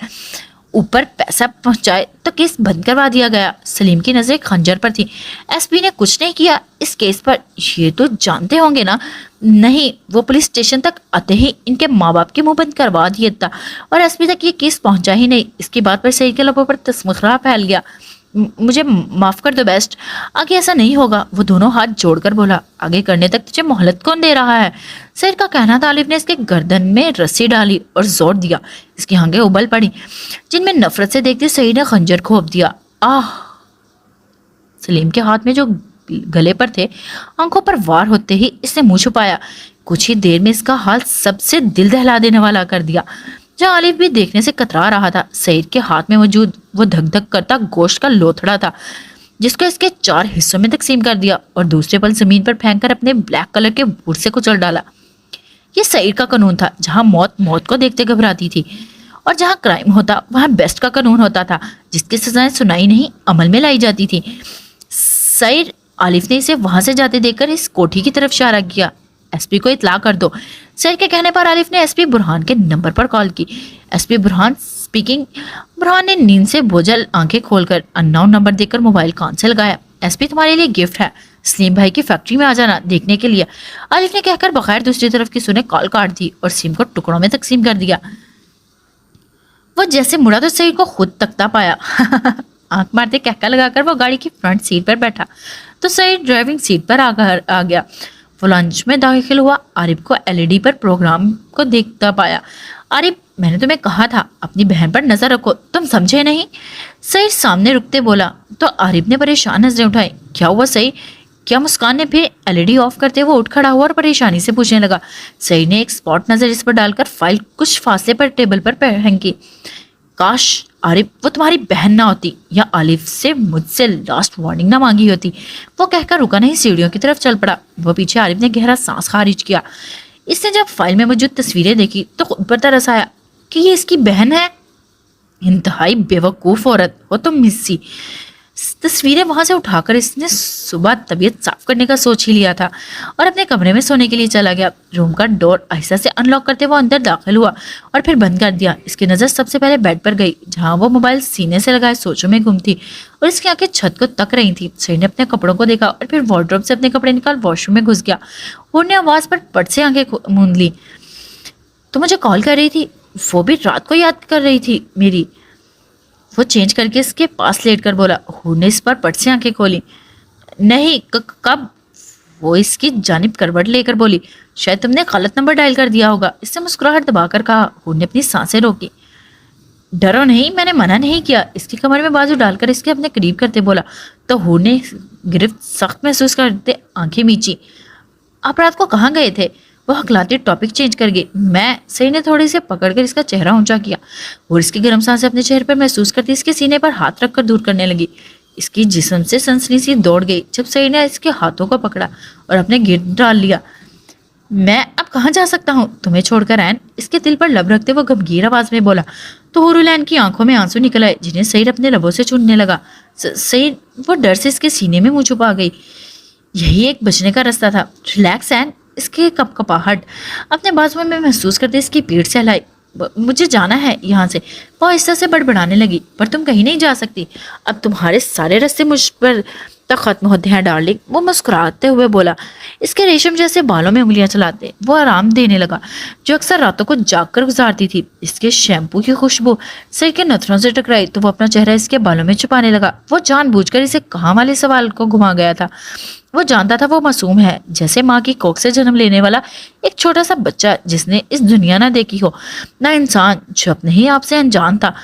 [SPEAKER 1] اوپر پیسہ پہنچائے تو کیس بند کروا دیا گیا۔ سلیم کی نظریں خنجر پر تھی۔ ایس پی نے کچھ نہیں کیا اس کیس پر، یہ تو جانتے ہوں گے نا؟ نہیں، وہ پولیس اسٹیشن تک آتے ہی ان کے ماں باپ کے منہ بند کروا دیا تھا اور ایس پی تک یہ کیس پہنچا ہی نہیں۔ اس کی بات پر سعید کے لبوں پر تسمخرہ پھیل گیا۔ مجھے معاف کر دو بیسٹ، آگے ایسا نہیں ہوگا۔ وہ دونوں ہاتھ جوڑ کر بولا۔ آگے کرنے تک تجھے مہلت کون دے رہا ہے؟ سعید کا کہنا تھا۔ عارف نے اس کے گردن میں رسی ڈالی اور زور دیا۔ اس کی آنکھیں ابل پڑی جن میں نفرت سے دیکھتے سعید نے خنجر کھوپ دیا۔ سلیم کے ہاتھ میں جو گلے پر تھے آنکھوں پر وار ہوتے ہی اس نے منہ چھپایا۔ کچھ ہی دیر میں اس کا حال سب سے دل دہلا دینے والا کر دیا۔ جہاں عارف بھی دیکھنے سے کترا رہا تھا، سعید کے ہاتھ میں موجود وہ دھک دھک کرتا گوشت کا لوتھڑا تھا جس کو اس کے 4 حصوں میں تقسیم کر دیا اور دوسرے پل زمین پر پھینک کر اپنے بلیک کلر کے بوٹ سے کچل ڈالا۔ یہ سعید کا قانون تھا، جہاں موت کو دیکھتے گھبراتی تھی، اور جہاں کرائم ہوتا وہاں بیسٹ کا قانون ہوتا تھا، جس کی سزائیں سنائی نہیں عمل میں لائی جاتی تھی۔ سعید، عارف نے اسے وہاں سے جاتے دیکھ کر اس کوٹھی کی طرف اشارہ کیا۔ ایس پی کو اطلاع کر دو۔ سعید کے کہنے پر عارف نے ایس پی برہان کے نمبر پر کال کی۔ ایس پی برہان اسپیکنگ۔ برہان نے نیند سے بوجھل آنکھیں کھول کر ان نون نمبر دیکھ کر موبائل کان سے لگایا۔ ایس پی تمہارے لیے گفٹ ہے، سلیم بھائی کی فیکٹری میں آ جانا دیکھنے کے لیے، عارف نے کہہ کر بغیر دوسری طرف کی سنے کال کاٹ دی اور سیم کو ٹکڑوں میں تقسیم کر دیا۔ وہ جیسے مڑا تو سعید کو خود تکتا پایا۔ آنکھ مارتے کہکا لگا کر وہ گاڑی کی فرنٹ سیٹ پر بیٹھا تو سعید ڈرائیونگ سیٹ پر آ گیا۔ وہ لانچ میں داخل ہوا، عارف کو LED پر پروگرام کو دیکھتا پایا۔ عارف، میں نے تمہیں کہا تھا اپنی بہن پر نظر رکھو، تم سمجھے نہیں؟ سعید سامنے رکتے بولا تو عارف نے پریشان نظریں اٹھائی۔ کیا ہوا سعید؟ کیا؟ مسکان نے پھر LED آف کرتے وہ اٹھ کھڑا ہوا اور پریشانی سے پوچھنے لگا۔ سعید نے ایک سپاٹ نظر اس پر ڈال کر فائل کچھ فاصلے پر ٹیبل پر پھینکی۔ کاش عارف وہ تمہاری بہن نہ ہوتی یا عارف سے مجھ سے لاسٹ وارننگ نہ مانگی ہوتی۔ وہ کہہ کر رکا نہیں، سیڑھیوں کی طرف چل پڑا۔ وہ پیچھے عارف نے گہرا سانس خارج کیا۔ इसने जब फाइल में मौजूद तस्वीरें देखी तो खुद पर तरस आया कि ये इसकी बहन है। इंतहाई बेवकूफ औरत हो तुम मिस्सी। तस्वीरें वहां से उठाकर इसने सुबह तबीयत साफ करने का सोच ही लिया था और अपने कमरे में सोने के लिए चला गया। रूम का डोर आहिस्ता से अनलॉक करते वो अंदर दाखिल हुआ और फिर बंद कर दिया। इसकी नजर सबसे पहले बेड पर गई, जहां वो मोबाइल सीने से लगाए सोचों में गुम थी और इसकी आंखें छत को तक रही थी। सही ने अपने कपड़ों को देखा और फिर वार्डरोब से अपने कपड़े निकाल वॉशरूम में घुस गया। उन्होंने आवाज पर पट से आंखें मूंद ली। तो मुझे कॉल कर रही थी, वो भी रात को याद कर रही थी मेरी। वो चेंज करके इसके पास लेट कर बोला। हूर ने इस पर पट से आंखें खोली। नहीं, कब? वो इसकी जानिब करवट लेकर बोली। शायद तुमने गलत नंबर डायल कर दिया होगा, इससे मुस्कुराहट दबाकर कहा। हूर ने अपनी सांसें रोकी। डरो नहीं, मैंने मना नहीं किया। इसकी कमर में बाजू डालकर इसके अपने करीब करते बोला। तो हूर ने गिरफ्त सख्त महसूस करते आंखें मींची। आप रात को कहाँ गए थे? वो हकलाती टॉपिक चेंज कर गई। मैं। सही ने थोड़ी से पकड़कर इसका चेहरा ऊंचा किया और इसकी गर्म सांसें अपने चेहरे पर महसूस करती इसके सीने पर हाथ रखकर दूर करने लगी। इसकी जिस्म से सनसनी सी दौड़ गई जब सही ने इसके हाथों को पकड़ा और अपने गिरद डाल लिया। मैं अब कहाँ जा सकता हूँ तुम्हें छोड़कर ऐन? इसके दिल पर लब रखते वो गंभीर आवाज में बोला। तो हुरुलैन की आंखों में आंसू निकल आए जिन्हें सईद अपने लबों से चूमने लगा। सईद वो डर से इसके सीने में मुंह छुपा गई। यही एक बचने का रास्ता था। रिलैक्स ऐन। इसके कपकपाहट अपने बाजुओं में महसूस करते इसकी पीठ से हिलाई। मुझे जाना है यहाँ से। वो आहिस्ता से बड़बड़ाने लगी। पर तुम कहीं नहीं जा सकती, अब तुम्हारे सारे रास्ते मुझ पर तक खत्म होते हैं डार्लिंग। वो मुस्कुराते हुए बोला। इसके रेशम जैसे बालों में उंगलियां चलाते वो आराम देने लगा, जो अक्सर रातों को जागकर गुजारती थी। इसके शैम्पू की खुशबू सर के नथनों से टकराई तो वो अपना चेहरा इसके बालों में छुपाने लगा। वो जानबूझकर इसे कहाँ वाले सवाल को घुमा गया था। वो जानता था वो मासूम है, जैसे माँ की कोख से जन्म लेने वाला एक छोटा सा बच्चा जिसने इस दुनिया ना देखी हो, ना इंसान जो अपने ही आप से अनजान था।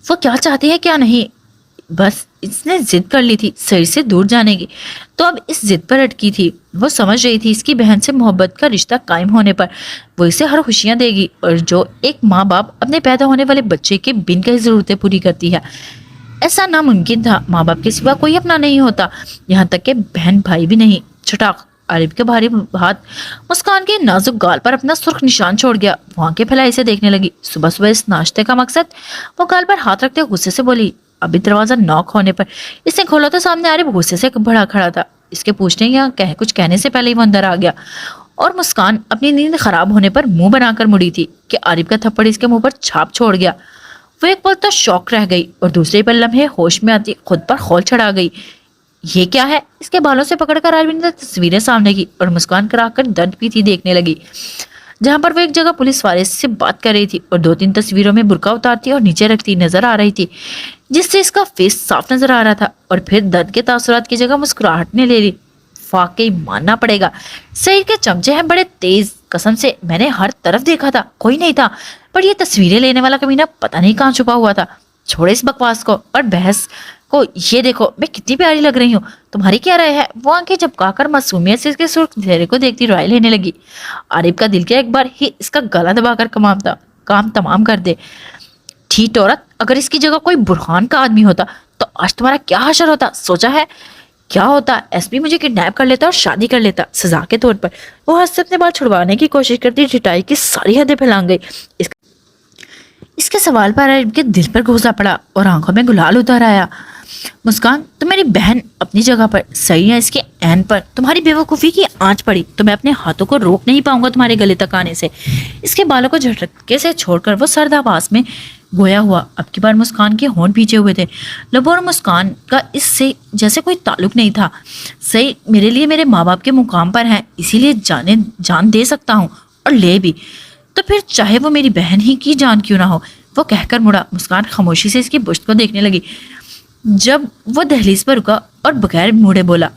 [SPEAKER 1] वो क्या चाहती है क्या नहीं, बस इसने जिद कर ली थी सर से दूर जाने की, तो अब इस जिद पर अटकी थी। वो समझ रही थी इसकी बहन से मोहब्बत का रिश्ता कायम होने पर वो इसे हर खुशियां देगी, और जो एक माँ बाप अपने पैदा होने वाले बच्चे के बिन कई जरूरतें पूरी करती है, ऐसा नामुमकिन था। माँ बाप के सिवा कोई अपना नहीं होता, यहाँ तक के बहन भाई भी नहीं। छटाक आरिफ के भारी हाथ मुस्कान के नाजुक गाल पर अपना सुर्ख निशान छोड़ गया। वो आंखें फैलाई इसे देखने लगी। सुबह सुबह इस नाश्ते का मकसद? वो गाल पर हाथ रखते गुस्से से बोली। अभी दरवाजा नॉक होने पर इसने खोला तो सामने आरिफ गुस्से से बड़ा खड़ा था। इसके पूछने या कुछ कहने से पहले ही वो अंदर आ गया, और मुस्कान अपनी नींद खराब होने पर मुंह बनाकर मुड़ी थी कि आरिफ का थप्पड़ इसके मुंह पर छाप छोड़ गया। वो एक पल तो शौक रह गई और दूसरे पल लम्हे होश में आती खुद पर खौल चढ़ा गई। ये क्या है? इसके बालों से पकड़कर आरिफ ने तस्वीरें सामने की और मुस्कान कराकर दर्द पीती देखने लगी, जहां पर वो एक जगह पुलिस वाले से बात कर रही थी और 2-3 तस्वीरों में बुर्का उतारती और नीचे रखती नजर आ रही थी, जिससे इसका फेस साफ नजर आ रहा था। और फिर दर्द के तासुरात की जगह मुस्कुराहट ने ले ली। वाकई मानना पड़ेगा, शरीर के चमचे हैं बड़े तेज। कसम से मैंने हर तरफ देखा था, कोई नहीं था, पर ये तस्वीरें लेने वाला कमीना पता नहीं कहाँ छुपा हुआ था। छोड़े इस बकवास को और बहस को। ये देखो मैं कितनी प्यारी लग रही हूँ, तुम्हारी क्या राय है? वो आंखें झपकाकर मासूमियत से इसके सुर्ख चेहरे को देखती राय लेने लगी। आरिफ का दिल क्या एक बार ही इसका गला दबाकर काम तमाम कर दे। ठीक औरत, अगर इसकी जगह कोई बुरहान का आदमी होता तो आज तुम्हारा क्या हशर होता? सोचा है क्या होता? एसपी मुझे किडनैप कर लेता और शादी कर लेता सजा के तौर पर। वो हाथ से अपने बाल छुड़वाने की कोशिश करती ठिठाई की सारी हदें फैलांग गई। इसके सवाल पर आरिफ के दिल पर घोंसा पड़ा और आंखों में गुलाल उतर आया। मुस्कान, तो मेरी बहन अपनी जगह पर सही है, इसके ऐन पर तुम्हारी बेवकूफ़ी की आंच पड़ी तो मैं अपने हाथों को रोक नहीं पाऊंगा तुम्हारे गले तक आने से। इसके बालों को झटके से छोड़कर वो सर्द आवाज में गोया हुआ। अब की बार मुस्कान के होंठ भींचे हुए थे। लबों और मुस्कान का इससे जैसे कोई ताल्लुक नहीं था। सही मेरे लिए मेरे माँ बाप के मुकाम पर हैं, इसीलिए जान दे सकता हूँ और ले भी, तो फिर चाहे वो मेरी बहन ही की जान क्यों ना हो। वो कहकर मुड़ा। मुस्कान खामोशी से इसकी पुश्त को देखने लगी। जब वो दहलीज पर रुका और बगैर मुड़े बोला,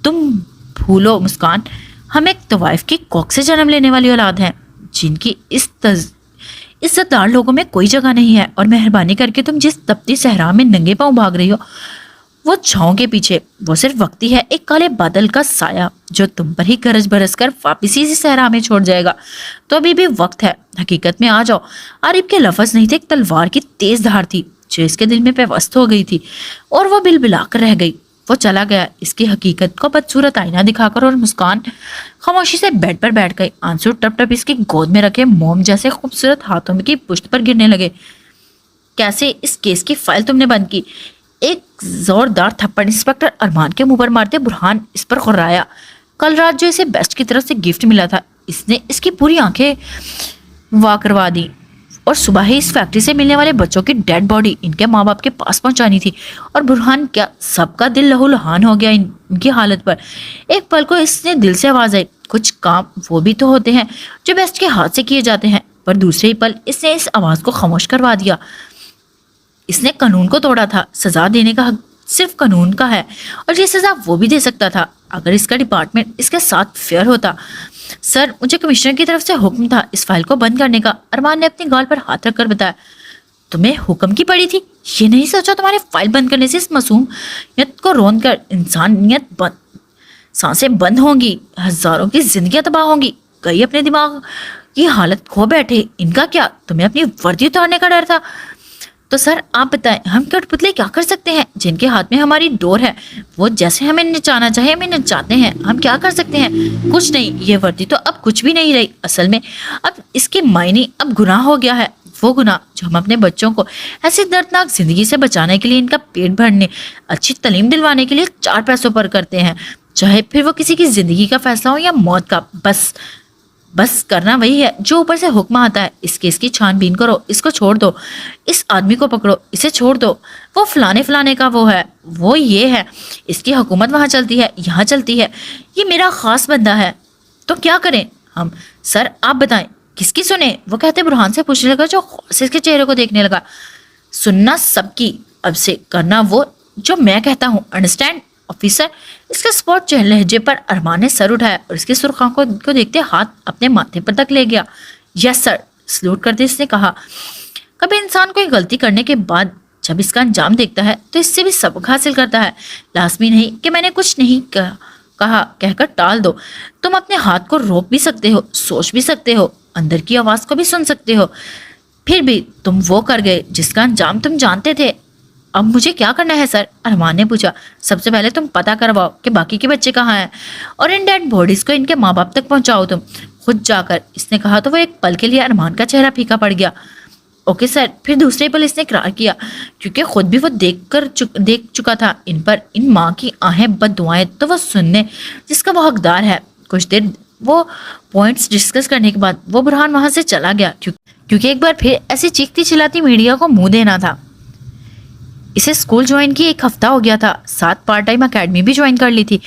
[SPEAKER 1] तुम भूलो मुस्कान, हम एक तवाइफ की कोख से जन्म लेने वाली औलाद हैं, जिनकी इज्जतदार लोगों में कोई जगह नहीं है। और मेहरबानी करके तुम जिस तपती सहरा में नंगे पांव भाग रही हो, वो छाँव के पीछे वो सिर्फ वक्ती है, एक काले बादल का साया जो तुम पर ही गरज बरस कर वापिस इसी सहरा में छोड़ जाएगा। तो अभी भी वक्त है, हकीकत में आ जाओ। आरिफ के लफ्ज नहीं थे, एक तलवार की तेज धार थी जो इसके दिल में पेवस्त हो गई थी और वो बिलबिला कर रह गई। وہ چلا گیا اس کی حقیقت کو بدصورت آئینہ دکھا کر، اور مسکان خاموشی سے بیڈ پر بیٹھ گئی۔ آنسو ٹپ ٹپ اس کی گود میں رکھے موم جیسے خوبصورت ہاتھوں کی پشت پر گرنے لگے۔ کیسے اس کیس کی فائل تم نے بند کی؟ ایک زوردار تھپڑ انسپکٹر ارمان کے منہ پر مارتے برہان اس پر خرایا۔ کل رات جو اسے بیسٹ کی طرف سے گفٹ ملا تھا، اس نے اس کی پوری آنکھیں وا کروا دی، اور صبح ہی اس فیکٹری سے ملنے والے بچوں کی ڈیڈ باڈی ان کے ماں باپ کے پاس پہنچانی تھی۔ اور برہان کیا سب کا دل لہو لہان ہو گیا ان کی حالت پر۔ ایک پل کو اس نے دل سے آواز آئی، کچھ کام وہ بھی تو ہوتے ہیں جو بیسٹ کے ہاتھ سے کیے جاتے ہیں، پر دوسرے ہی پل اس نے اس آواز کو خاموش کروا دیا۔ اس نے قانون کو توڑا تھا، سزا دینے کا حق صرف قانون کا ہے، اور یہ سزا وہ بھی دے سکتا تھا اگر اس کا ڈپارٹمنٹ اس کے ساتھ فیئر ہوتا۔ سر، مجھے کمشنر کی طرف سے حکم تھا اس فائل کو بند کرنے کا، ارمان نے اپنی گال پر ہاتھ رکھ کر بتایا۔ تمہیں حکم کی پڑی تھی؟ یہ نہیں سوچا تمہارے فائل بند کرنے سے اس معصومیت کو رون کر انسانیت سانسیں بند ہوں گی، ہزاروں کی زندگیاں تباہ ہوں گی؟ کئی اپنے دماغ کی حالت کھو بیٹھے، ان کا کیا؟ تمہیں اپنی وردی اتارنے کا ڈر تھا؟ تو سر آپ بتائیں، ہم کٹ پتلے کیا کر سکتے ہیں؟ جن کے ہاتھ میں ہماری ڈور ہے، وہ جیسے ہمیں نچانا چاہے ہمیں نچاتے ہیں، ہم کیا کر سکتے ہیں؟ کچھ نہیں۔ یہ وردی تو اب کچھ بھی نہیں رہی، اصل میں اب اس کے معنی اب گناہ ہو گیا ہے، وہ گناہ جو ہم اپنے بچوں کو ایسی دردناک زندگی سے بچانے کے لیے، ان کا پیٹ بھرنے، اچھی تعلیم دلوانے کے لیے 4 پیسوں پر کرتے ہیں، چاہے پھر وہ کسی کی زندگی کا فیصلہ ہو یا موت کا۔ بس کرنا وہی ہے جو اوپر سے حکم آتا ہے۔ اس کیس کی چھان بین کرو، اس کو چھوڑ دو، اس آدمی کو پکڑو، اسے چھوڑ دو، وہ فلانے کا وہ ہے، وہ یہ ہے، اس کی حکومت وہاں چلتی ہے، یہاں چلتی ہے، یہ میرا خاص بندہ ہے، تو کیا کریں ہم؟ سر آپ بتائیں، کس کی سنیں؟ وہ کہتے برہان سے پوچھنے لگا جو غوث کے چہرے کو دیکھنے لگا۔ سننا سب کی، اب سے کرنا وہ جو میں کہتا ہوں، انڈرسٹینڈ آفیسر؟ اس کے اسپورٹ لہجے پر ارمان نے سر اٹھایا اور اس کی سرخ آنکھوں کو دیکھتے ہاتھ اپنے ماتھے پر تک لے گیا۔ یس سر، سلوٹ کرتے اس نے کہا۔ کبھی انسان کوئی غلطی کرنے کے بعد جب اس کا انجام دیکھتا ہے تو اس سے بھی سبق حاصل کرتا ہے۔ لازمی نہیں کہ میں نے کچھ نہیں کہا کہہ کر ٹال دو۔ تم اپنے ہاتھ کو روک بھی سکتے ہو، سوچ بھی سکتے ہو، اندر کی آواز کو بھی سن سکتے ہو۔ پھر بھی تم وہ کر گئے جس کا انجام تم جانتے تھے۔ اب مجھے کیا کرنا ہے سر؟ ارمان نے پوچھا۔ سب سے پہلے تم پتا کرواؤ کہ باقی کے بچے کہاں ہیں، اور ان ڈیڈ باڈیز کو ان کے ماں باپ تک پہنچاؤ تم خود جا کر، اس نے کہا۔ تو وہ ایک پل کے لیے ارمان کا چہرہ پھیکا پڑ گیا۔ Okay sir. پھر دوسرے پل اس نے اقرار کیا، کیونکہ خود بھی وہ دیکھ چکا تھا ان پر ان ماں کی آہیں بد دعائیں، تو وہ سننے جس کا وہ حقدار ہے۔ کچھ دیر وہ پوائنٹس ڈسکس کرنے کے بعد وہ برہان وہاں سے چلا گیا، کیونکہ ایک بار پھر ایسی چیختی چلاتی میڈیا کو منہ دینا تھا۔ اسے اسکول جوائن کی 1 ہفتہ ہو گیا تھا، 7 پارٹ ٹائم اکیڈمی بھی جوائن کر لی تھی،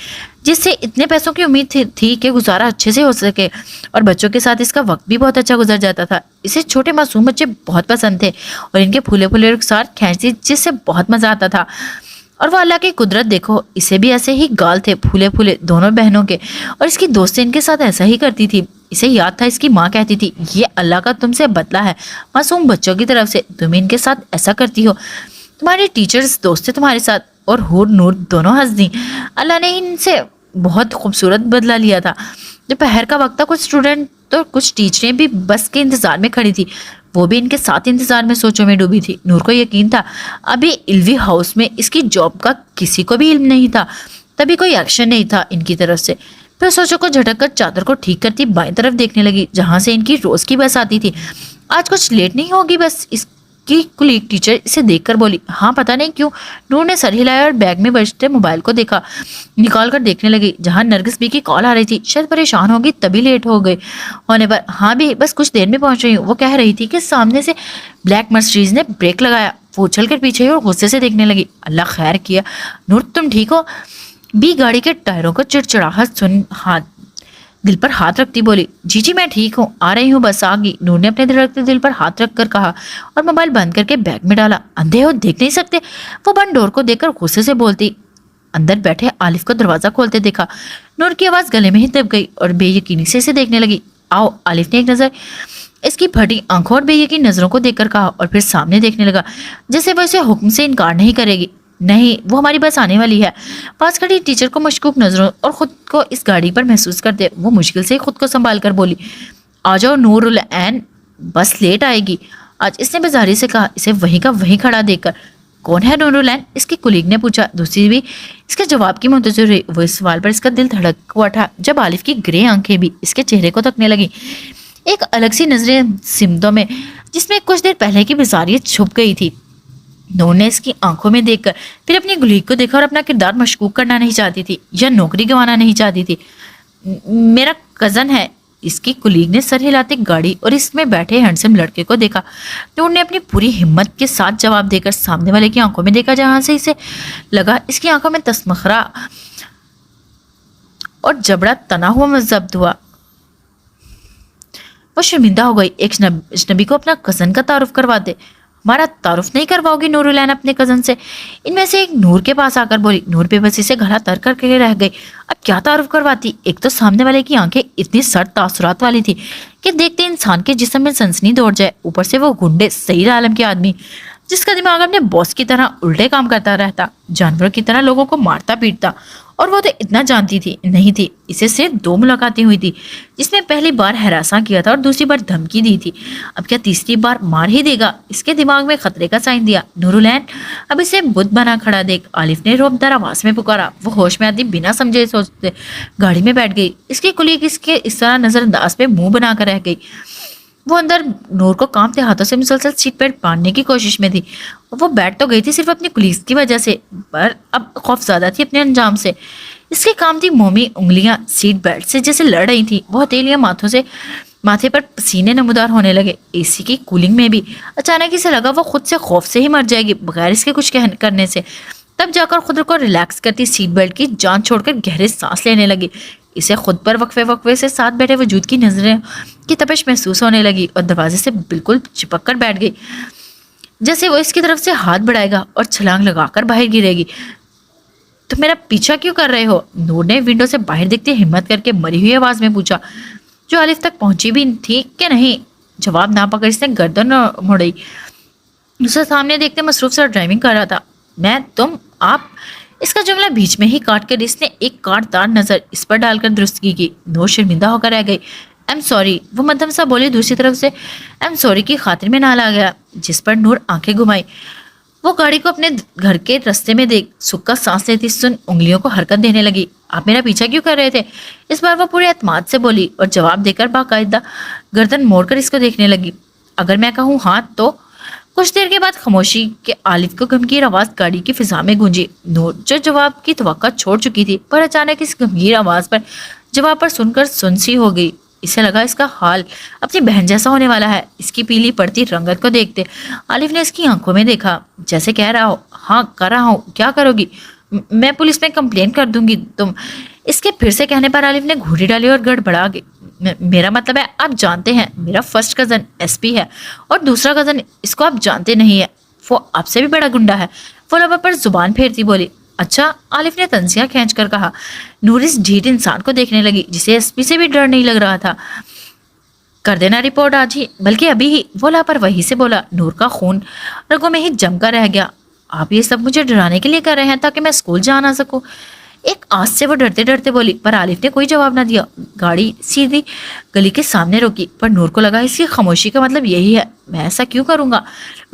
[SPEAKER 1] جس سے اتنے پیسوں کی امید تھی کہ گزارا اچھے سے ہو سکے، اور بچوں کے ساتھ اس کا وقت بھی بہت اچھا گزر جاتا تھا۔ اسے چھوٹے معصوم بچے بہت پسند تھے اور ان کے پھولے پھولے رخسار کھینچتی، جس سے بہت مزہ آتا تھا۔ اور وہ اللہ کی قدرت دیکھو، اسے بھی ایسے ہی گال تھے پھولے پھولے دونوں بہنوں کے، اور اس کی دوستیں ان کے ساتھ ایسا ہی کرتی تھی۔ اسے یاد تھا اس کی ماں کہتی تھی، یہ اللہ کا تم سے بدلہ ہے معصوم بچوں کی طرف سے، تم ان کے ساتھ ایسا کرتی ہو، تمہارے ٹیچرز دوست تھے تمہارے ساتھ، اور ہور نور دونوں ہنس دیں۔ اللہ نے ان سے بہت خوبصورت بدلہ لیا تھا۔ دوپہر کا وقت تھا، کچھ اسٹوڈنٹ اور کچھ ٹیچریں بھی بس کے انتظار میں کھڑی تھی، وہ بھی ان کے ساتھ انتظار میں سوچوں میں ڈوبی تھی۔ نور کو یقین تھا ابھی الوی ہاؤس میں اس کی جاب کا کسی کو بھی علم نہیں تھا، تبھی کوئی ایکشن نہیں تھا ان کی طرف سے۔ پھر سوچوں کو جھٹک کر چادر کو ٹھیک کرتی بائیں طرف دیکھنے لگی جہاں سے ان کی روز کی بس آتی تھی۔ آج کچھ لیٹ نہیں ہوگی بس؟ اس کی کولیگ ٹیچر اسے دیکھ کر بولی۔ ہاں پتہ نہیں کیوں، نور نے سر ہلایا اور بیگ میں بجتے موبائل کو نکال کر دیکھنے لگی جہاں نرگس بی کی کال آ رہی تھی۔ شاید پریشان ہوگی تبھی لیٹ ہو گئی ہونے پر۔ ہاں بھی بس کچھ دیر میں پہنچ رہی ہوں، وہ کہہ رہی تھی کہ سامنے سے بلیک مرسیڈیز نے بریک لگایا۔ وہ اچھل کر پیچھے اور غصے سے دیکھنے لگی۔ اللہ خیر کیا، نور تم ٹھیک ہو؟ بی گاڑی کے ٹائروں کو چڑچڑاہٹ سن دل پر ہاتھ رکھتی بولی۔ جی میں ٹھیک ہوں، آ رہی ہوں، بس آ گئی، نور نے اپنے دھڑکتے دل پر ہاتھ رکھ کر کہا اور موبائل بند کر کے بیگ میں ڈالا۔ اندھے ہو، دیکھ نہیں سکتے؟ وہ بند ڈور کو دیکھ کر غصے سے بولتی۔ اندر بیٹھے عالف کو دروازہ کھولتے دیکھا۔ نور کی آواز گلے میں ہی دب گئی اور بے یقینی سے اسے دیکھنے لگی۔ آؤ، عالف نے ایک نظر اس کی پھٹی آنکھوں اور بے یقین نظروں کو دیکھ کر کہا، اور پھر سامنے دیکھنے لگا جیسے وہ اسے حکم سے انکار نہیں کرے گی۔ نہیں، وہ ہماری بس آنے والی ہے۔ پاس کھڑی ٹیچر کو مشکوک نظروں اور خود کو اس گاڑی پر محسوس کرتے وہ مشکل سے خود کو سنبھال کر بولی، آ جاؤ نور العین، بس لیٹ آئے گی آج، اس نے بزاری سے کہا، اسے وہیں کا وہیں کھڑا دیکھ کر۔ कौन है नूरुलैन? इसकी कुलीग ने पूछा। दूसरी भी इसके जवाब की मुंतज़िर रही। वो इस सवाल पर इसका दिल धड़क उठा जब आलिफ की ग्रे आंखें भी इसके चेहरे को तकने लगी, एक अलग सी नजरें सिमतों में जिसमें कुछ देर पहले की बिसारियत छुप गई थी। नूर ने इसकी आंखों में देखकर फिर अपनी गुलीग को देखा और अपना किरदार मशकूक करना नहीं चाहती थी या नौकरी गंवाना नहीं चाहती थी। मेरा कजन है, इसकी कुलीग ने सर हिलाते गाड़ी और इसमें बैठे हैंडसम लड़के को देखा। नूर ने अपनी पूरी हिम्मत के साथ जवाब देकर सामने वाले की आंखों में देखा, जहां से इसे लगा इसकी आंखों में तस्मखरा और जबड़ा तना हुआ जब्त हुआ। वो शर्मिंदा हो गई। एक अजनबी को अपना कजन का तारुफ करवा दे। हमारा तारुफ नहीं करवाओगी नूरुलैन अपने कजन से? इनमें से एक नूर के पास आकर बोली। नूर बेबसी से गला तर करके रह गई। अब क्या तारुफ करवाती? एक तो सामने वाले की आंखें इतनी सख्त तासुरात वाली थी कि देखते इंसान के जिस्म में सनसनी दौड़ जाए। ऊपर से वो गुंडे सईद आलम के आदमी जिसका दिमाग अपने बॉस की तरह उल्टे काम करता रहता, जानवरों की तरह लोगों को मारता पीटता। और वो तो इतना जानती थी नहीं थी। इसे सिर्फ 2 मुलाकातें हुई थी, जिसमें पहली बार हरासा किया था और दूसरी बार धमकी दी थी। अब क्या तीसरी बार मार ही देगा? इसके दिमाग में खतरे का साइन दिया। नूरुलैन, अब इसे बुत बना खड़ा देख, आलिफ ने रोबदार आवाज में पुकारा। वो होश में आती बिना समझे सोचते गाड़ी में बैठ गई। इसकी कुलीग इसके इस तरह नजरअंदाज पे मुंह बनाकर रह गई। वो अंदर नूर को कांपते हाथों से मुसलसल सीट बेल्ट बांधने की कोशिश में थी। वो बैठ तो गई थी सिर्फ अपनी पुलिस की वजह से, पर अब खौफ ज्यादा थी अपने अंजाम से। इसके काम थी मोमी उंगलियां सीट बेल्ट से जैसे लड़ रही थी। वो हथेलियां माथे पर पसीने नमूदार होने लगे। एसी की कूलिंग में भी अचानक इसे लगा वो खुद से खौफ से ही मर जाएगी बगैर इसके कुछ करने से। तब जाकर खुद को रिलैक्स करती सीट बेल्ट की जान छोड़कर गहरे सांस लेने लगी। इसे खुद पर वक्फे से साथ बैठे वजूद की नजरें की तपिश महसूस होने लगी और दरवाजे से बिल्कुल चिपक कर बैठ गई, जैसे वो इसकी तरफ से हाथ बढ़ाएगा और छलांग लगाकर बाहर गिरेगी। तो मेरा पीछा क्यों कर रहे हो? नूर ने विंडो से बाहर देखते हिम्मत करके मरी हुई आवाज में पूछा, जो आलिफ तक पहुंची भी थी कि नहीं। जवाब ना पाकर इसने गर्दन मुड़ी। उसे सामने देखते मसरूफ से ड्राइविंग कर रहा था। मैं, तुम, आप। इसका जुमला बीच में ही काट कर इसने एक काटदार नजर इस पर डालकर दुरुस्तगी की। नूर शर्मिंदा होकर रह गई। आई एम सॉरी, वो मध्यम सा बोली। दूसरी तरफ से आई एम सॉरी की खातिर में नाल आ गया, जिस पर नूर आंखें घुमाई। वो गाड़ी को अपने घर के रास्ते में देख सुक्का सांस लेती सुन उंगलियों को हरकत देने लगी। आप मेरा पीछा क्यों कर रहे थे? इस बार वो पूरे एतमाद से बोली और जवाब देकर बाकायदा गर्दन मोड़कर इसको देखने लगी। अगर मैं कहूँ हाँ तो। कुछ देर के बाद खामोशी के आलिफ को गमगीन आवाज गाड़ी की फिजा में गूंजी। नूर जो जवाब की तवक्का छोड़ चुकी थी, पर अचानक इस गमगीन आवाज पर जवाब पर सुनकर सुनसी हो गई। इसे लगा इसका हाल अपनी बहन जैसा होने वाला है। इसकी पीली पड़ती रंगत को देखते आलिफ ने इसकी आंखों में देखा, जैसे कह रहा हो हाँ कर रहा हूँ, क्या करोगी? मैं पुलिस में कंप्लेन कर दूंगी तुम। इसके फिर से कहने पर आलिफ ने घूरी डाली और गड़बड़ा गई। मेरा मतलब है, आप जानते हैं मेरा फर्स्ट कजन एसपी है और दूसरा कजन इसको आप जानते नहीं है, वो आपसे भी बड़ा गुंडा है। वो लबों पर जुबान फेरती बोली। अच्छा, आलिफ ने तंसियां खींचकर कहा। नूर इस ढीठ इंसान को देखने लगी जिसे एसपी से भी डर नहीं लग रहा था। कर देना रिपोर्ट आज ही, बल्कि अभी ही, वो लापरवाही से बोला। नूर का खून रगों में ही जमकर रह गया। आप ये सब मुझे डराने के लिए कर रहे हैं ताकि मैं स्कूल जा ना सकूं? एक आस से वो डरते डरते बोली, पर आलिफ ने कोई जवाब ना दिया। गाड़ी सीधी गली के सामने रोकी, पर नूर को लगा इसकी खामोशी का मतलब यही है, मैं ऐसा क्यों करूंगा।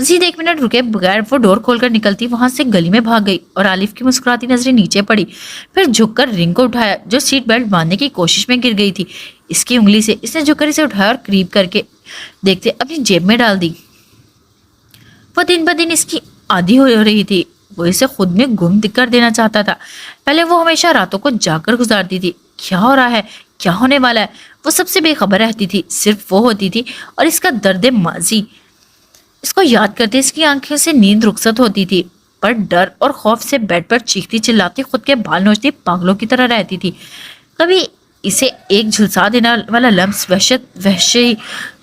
[SPEAKER 1] मजीद 1 मिनट रुके बगैर वो डोर खोलकर निकलती वहां से गली में भाग गई और आलिफ की मुस्कुराती नजरें नीचे पड़ी। फिर झुककर रिंग को उठाया जो सीट बेल्ट बांधने की कोशिश में गिर गई थी। इसकी उंगली से इसने झुककर इसे उठाया और करीब करके देखते अपनी जेब में डाल दी। वो दिन ब दिन इसकी आदी हो रही थी। वो इसे खुद में गुम कर देना चाहता था। पहले वो हमेशा रातों को जाकर गुजारती थी। क्या हो रहा है, क्या होने वाला है, वो सबसे बेखबर रहती थी। सिर्फ वो होती थी और इसका दर्द माजी इसको याद करते इसकी आंखें से नींद रुखसत होती थी, पर डर और खौफ से बेड पर चीखती चिल्लाती खुद के बाल नोचती पागलों की तरह रहती थी। कभी इसे एक झुलसा देने वाला लम्स वहशी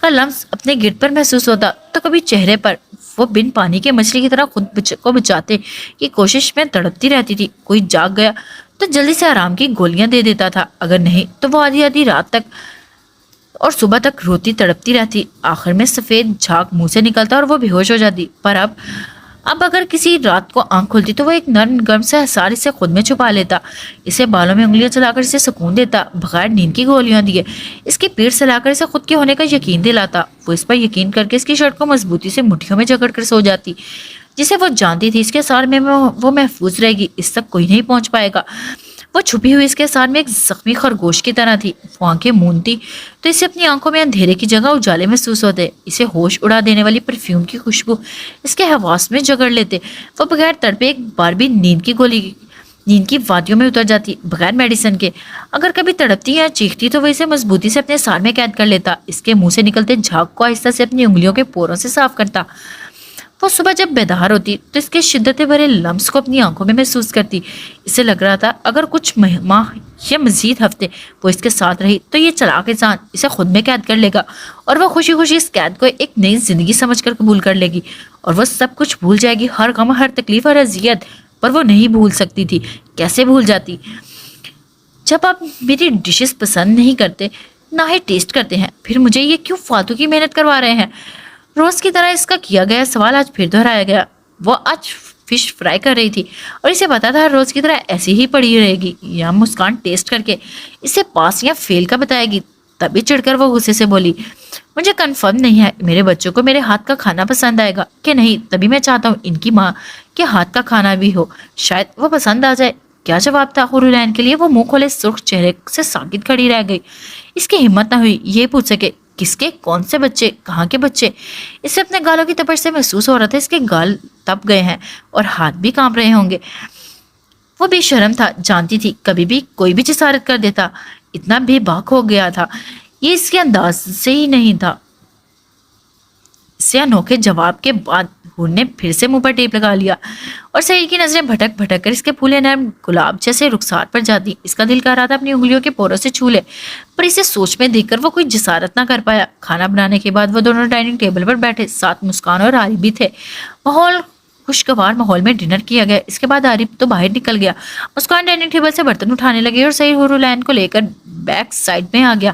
[SPEAKER 1] का लम्स अपने गिरद पर महसूस होता, तो कभी चेहरे पर। वो बिन पानी के मछली की तरह खुद को बचाने की कोशिश में तड़पती रहती थी। कोई जाग गया तो जल्दी से आराम की गोलियां दे देता था, अगर नहीं तो वो आधी आधी रात तक और सुबह तक रोती तड़पती रहती। आखिर में सफेद झाग मुंह से निकलता और वो बेहोश हो जाती। पर अब अगर किसी रात को आंख खुलती तो वो एक नर्म गर्म से एहसास इसे खुद में छुपा लेता। इसे बालों में उंगलियां चलाकर इसे सुकून देता, बगैर नींद की गोलियां दिए। इसकी पीठ सहलाकर इसे खुद के होने का यकीन दिलाता। वो इस पर यकीन करके इसकी शर्ट को मजबूती से मुट्ठियों में जकड़ कर सो जाती, जिसे वो जानती थी इसके सार में वो महफूज रहेगी, इस तक कोई नहीं पहुंच पाएगा। वो छुपी हुई इसके साथ में एक जख्मी खरगोश की तरह थी। वो आंखें मूंदती तो इसे अपनी आंखों में अंधेरे की जगह उजाले महसूस होते। इसे होश उड़ा देने वाली परफ्यूम की खुशबू इसके हवास में जकड़ लेते। वो बगैर तड़पे एक बार भी नींद की वादियों में उतर जाती, बगैर मेडिसिन के। अगर कभी तड़पती या चीखती तो वो इसे मजबूती से अपने सार में कैद कर लेता। इसके मुंह से निकलते झाग को आहिस्ता से अपनी उंगलियों के पोरों से साफ करता। वो सुबह जब बेदार होती तो इसके शिद्दत भरे लम्स को अपनी आंखों में महसूस करती। इसे लग रहा था अगर कुछ माह या मजीद हफ्ते वो इसके साथ रही तो ये चालाक इंसान इसे खुद में कैद कर लेगा और वो खुशी खुशी इस कैद को एक नई जिंदगी समझकर कबूल कर लेगी और वो सब कुछ भूल जाएगी, हर गम, हर तकलीफ, हर अजियत। पर वो नहीं भूल सकती थी। कैसे भूल जाती? जब आप मेरी डिशेस पसंद नहीं करते, ना ही टेस्ट करते हैं, फिर मुझे ये क्यों फालतू की मेहनत करवा रहे हैं? रोज की तरह इसका किया गया सवाल आज फिर दोहराया गया। वो आज फिश फ्राई कर रही थी और इसे पता था रोज की तरह ऐसी ही पड़ी रहेगी या मुस्कान टेस्ट करके इसे पास या फेल का बताएगी। तभी चिढ़कर वो गुस्से से बोली, मुझे कंफर्म नहीं है मेरे बच्चों को मेरे हाथ का खाना पसंद आएगा कि नहीं, तभी मैं चाहता हूँ इनकी माँ के हाथ का खाना भी हो, शायद वो पसंद आ जाए। क्या जवाब था हुरुलैन के लिए? वो मुंह खोले सुर्ख चेहरे से साकित खड़ी रह गई। इसकी हिम्मत न हुई ये पूछ सके किसके, कौन से बच्चे, कहाँ के बच्चे। इसे अपने गालों की तपश से महसूस हो रहा था इसके गाल तप गए हैं और हाथ भी कांप रहे होंगे। वो बेशर्म था, जानती थी कभी भी कोई भी जिसारत कर देता। इतना बेबाक हो गया था ये इसके अंदाज से ही नहीं था। इससे अनोखे जवाब के बाद हुर ने फिर से मुंह पर टेप लगा लिया और सईद की नजरें भटक भटक कर इसके फूले नरम गुलाब जैसे रुखसार पर जाती। इसका दिल कर रहा था अपनी उंगलियों के पोरों से छू ले, पर इसे सोच में देखकर वो कोई जिसारत ना कर पाया। खाना बनाने के बाद वो दोनों डाइनिंग टेबल पर बैठे, साथ मुस्कान और आरिफ भी थे। खुशगवार माहौल में डिनर किया गया। इसके बाद आरिफ तो बाहर निकल गया। मुस्कान डाइनिंग टेबल से बर्तन उठाने लगी और सईद हुरुलैन को लेकर बैक साइड में आ गया।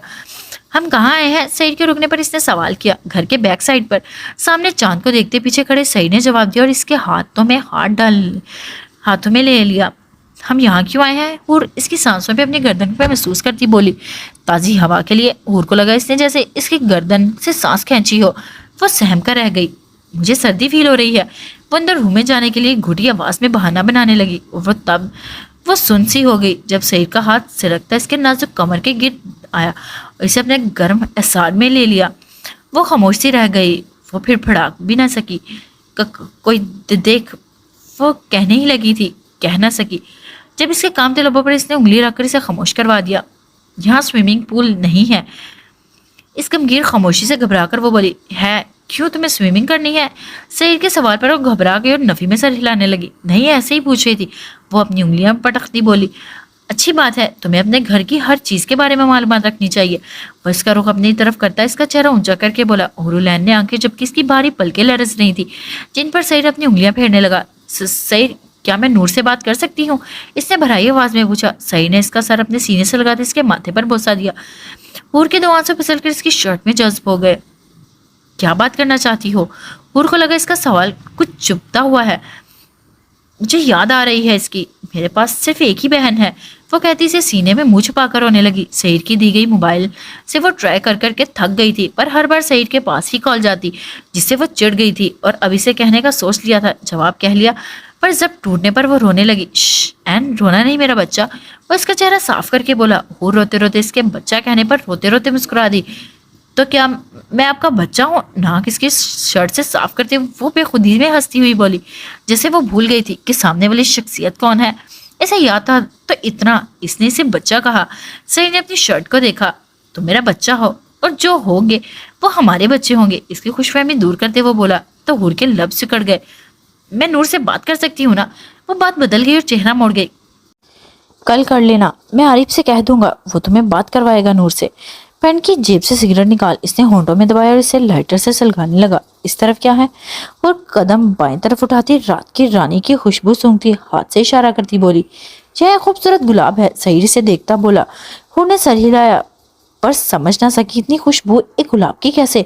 [SPEAKER 1] हम कहाँ आए हैं? सईद के रुकने पर इसने सवाल किया। घर के बैक साइड पर। सामने चांद को देखते पीछे खड़े सईद ने जवाब दिया और इसके हाथों में ले लिया। हम यहाँ क्यों आए हैं? हूर इसकी सांसों पे अपनी गर्दन पे महसूस करती बोली, ताज़ी हवा के लिए। हूर को लगा इसने जैसे इसकी गर्दन से सांस खींची हो। वो सहम कर रह गई। मुझे सर्दी फील हो रही है। वो अंदर रूम में जाने के लिए घुटी आवाज में बहाना बनाने लगी। तब वो सुनसी हो गई जब सईद का हाथ सिरकता इसके नाजुक कमर के गिर आया और इसे अपने गर्म एसार में ले लिया। वो खामोश सी रह गई। वो फिर फड़ाक भी ना सकी। कोई देख, वो कहने ही लगी थी, कह ना सकी। जब इसके कामते लबों पर इसने उंगली रखकर इसे खामोश करवा दिया। यहाँ स्विमिंग पूल नहीं है। इस गमगीर खामोशी से घबराकर वो बोली, है क्यों, तुम्हें स्विमिंग करनी है? सईद के सवाल पर वो घबरा गई और नफी में सर हिलाने लगी। नहीं, ऐसे ही पूछ रही थी। वो अपनी उंगलियां पटकती बोली, अच्छी बात है, तुम्हें अपने घर की हर चीज के बारे में मालूमात रखनी चाहिए। वो इसका रुख अपनी तरफ करता इसका चेहरा ऊंचा करके बोला। हुरुलैन ने आंखें, जबकि इसकी भारी पलकें लरस रही थी, जिन पर सईद अपनी उंगलियां फेरने लगा। सईद, क्या मैं नूर से बात कर सकती हूँ? इसने भराई आवाज में पूछा। सईद ने इसका सर अपने सीने से लगाते इसके माथे पर बोसा दिया। हूर के दो आंसू फिसल कर इसकी शर्ट में जज्ब हो गए। क्या बात करना चाहती हो? हूर को लगा इसका सवाल कुछ चुभता हुआ है। मुझे याद आ रही है इसकी, मेरे पास सिर्फ एक ही बहन है। वो कहती से सीने में मुंह छुपाकर रोने लगी। सईद की दी गई मोबाइल से वो ट्राई कर करके थक गई थी, पर हर बार सईद के पास ही कॉल जाती, जिससे वो चिढ़ गई थी और अभी से कहने का सोच लिया था। जवाब कह लिया, पर जब टूटने पर वो रोने लगी। एन, रोना नहीं मेरा बच्चा। वो इसका चेहरा साफ करके बोला। हूर रोते रोते इसके बच्चा कहने पर रोते रोते मुस्कुरा दी। तो क्या मैं आपका बच्चा हूँ? नाक इसकी शर्ट से साफ करते वो बेखुदी में हंसती हुई बोली, जैसे वो भूल गई थी कि सामने वाली शख्सियत कौन है। ऐसा याद था तो इतना इसने इसे बच्चा कहा। सईद ने अपनी शर्ट को देखा। तो मेरा बच्चा हो और जो होंगे वो हमारे बच्चे होंगे। इसकी खुशफहमी दूर करते वो बोला। तो हूर के लब सिकड़ गए। मैं नूर से बात कर सकती हूँ ना? वो बात बदल गई और चेहरा मोड़ गई। कल कर लेना, मैं आरिफ से कह दूंगा, वो तुम्हें बात करवाएगा नूर से। पैंट की जेब से सिगरेट निकाल इसने होंठों में दबाया और इसे लाइटर से सुलगाने लगा। इस तरफ क्या है? और कदम बाएं तरफ उठाती रात की रानी की खुशबू सूंघती हाथ से इशारा करती बोली, यह खूबसूरत गुलाब है। सईद से देखता बोला। हूर ने सर हिलाया पर समझ ना सकी इतनी खुशबू एक गुलाब की कैसे।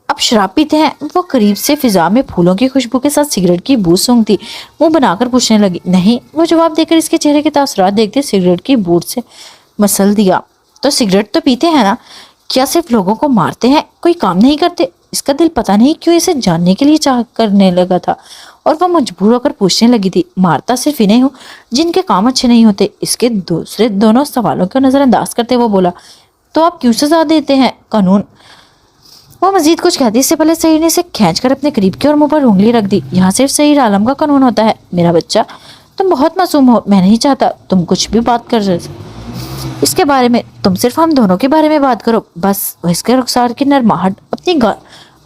[SPEAKER 1] अब शराब पीते हैं? वो करीब से फिजा में फूलों की खुशबू के साथ सिगरेट की बू सूंघती मुंह बनाकर पूछने लगी। नहीं। वो जवाब देकर इसके चेहरे के तासुरात देखते सिगरेट की बूट से मसल दिया। तो सिगरेट तो पीते हैं ना? क्या सिर्फ लोगों को मारते हैं, कोई काम नहीं करते? اس کا دل پتہ نہیں کیوں اسے جاننے کے لیے چاہ کرنے لگا تھا اور وہ مجبور ہو کر پوچھنے لگی تھی. مارتا صرف انہیں ہوں جن کے کام اچھے نہیں ہوتے. اس کے دوسرے دونوں سوالوں کو نظر انداز کرتے وہ بولا, تو آپ کیوں سزا دیتے ہیں؟ قانون. وہ مزید کچھ کہتی اس سے پہلے سعید نے اسے کھینچ کر اپنے قریب کی اور منہ پر انگلی رکھ دی. یہاں صرف سعید عالم کا قانون ہوتا ہے میرا بچہ. تم بہت معصوم ہو, میں نہیں چاہتا تم کچھ بھی بات کر رہے اس کے بارے میں. تم صرف ہم دونوں کے بارے میں بات کرو بس. وہ اس کے رخسار کی نرماہٹ اپنی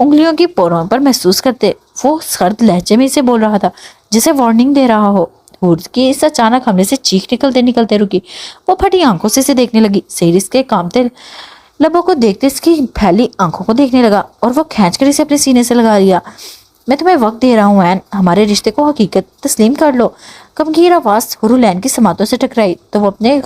[SPEAKER 1] انگلیوں کی پوروں پر محسوس کرتے وہ سرد لہجے میں اسے بول رہا تھا جسے وارننگ دے رہا ہو. حور کی اس اچانک حملے سے چیخ نکلتے رکی. وہ پھٹی آنکھوں سے اسے دیکھنے لگی. سعید اس کے کامتے لبوں کو دیکھتے اس کی پھیلی آنکھوں کو دیکھنے لگا اور وہ کھینچ کر اسے اپنے سینے سے لگا لیا. میں تمہیں وقت دے رہا ہوں این, ہمارے رشتے کو حقیقت تسلیم کر لو. کمگیر آواز حورلین کی سماعتوں سے ٹکرائی تو وہ اپنے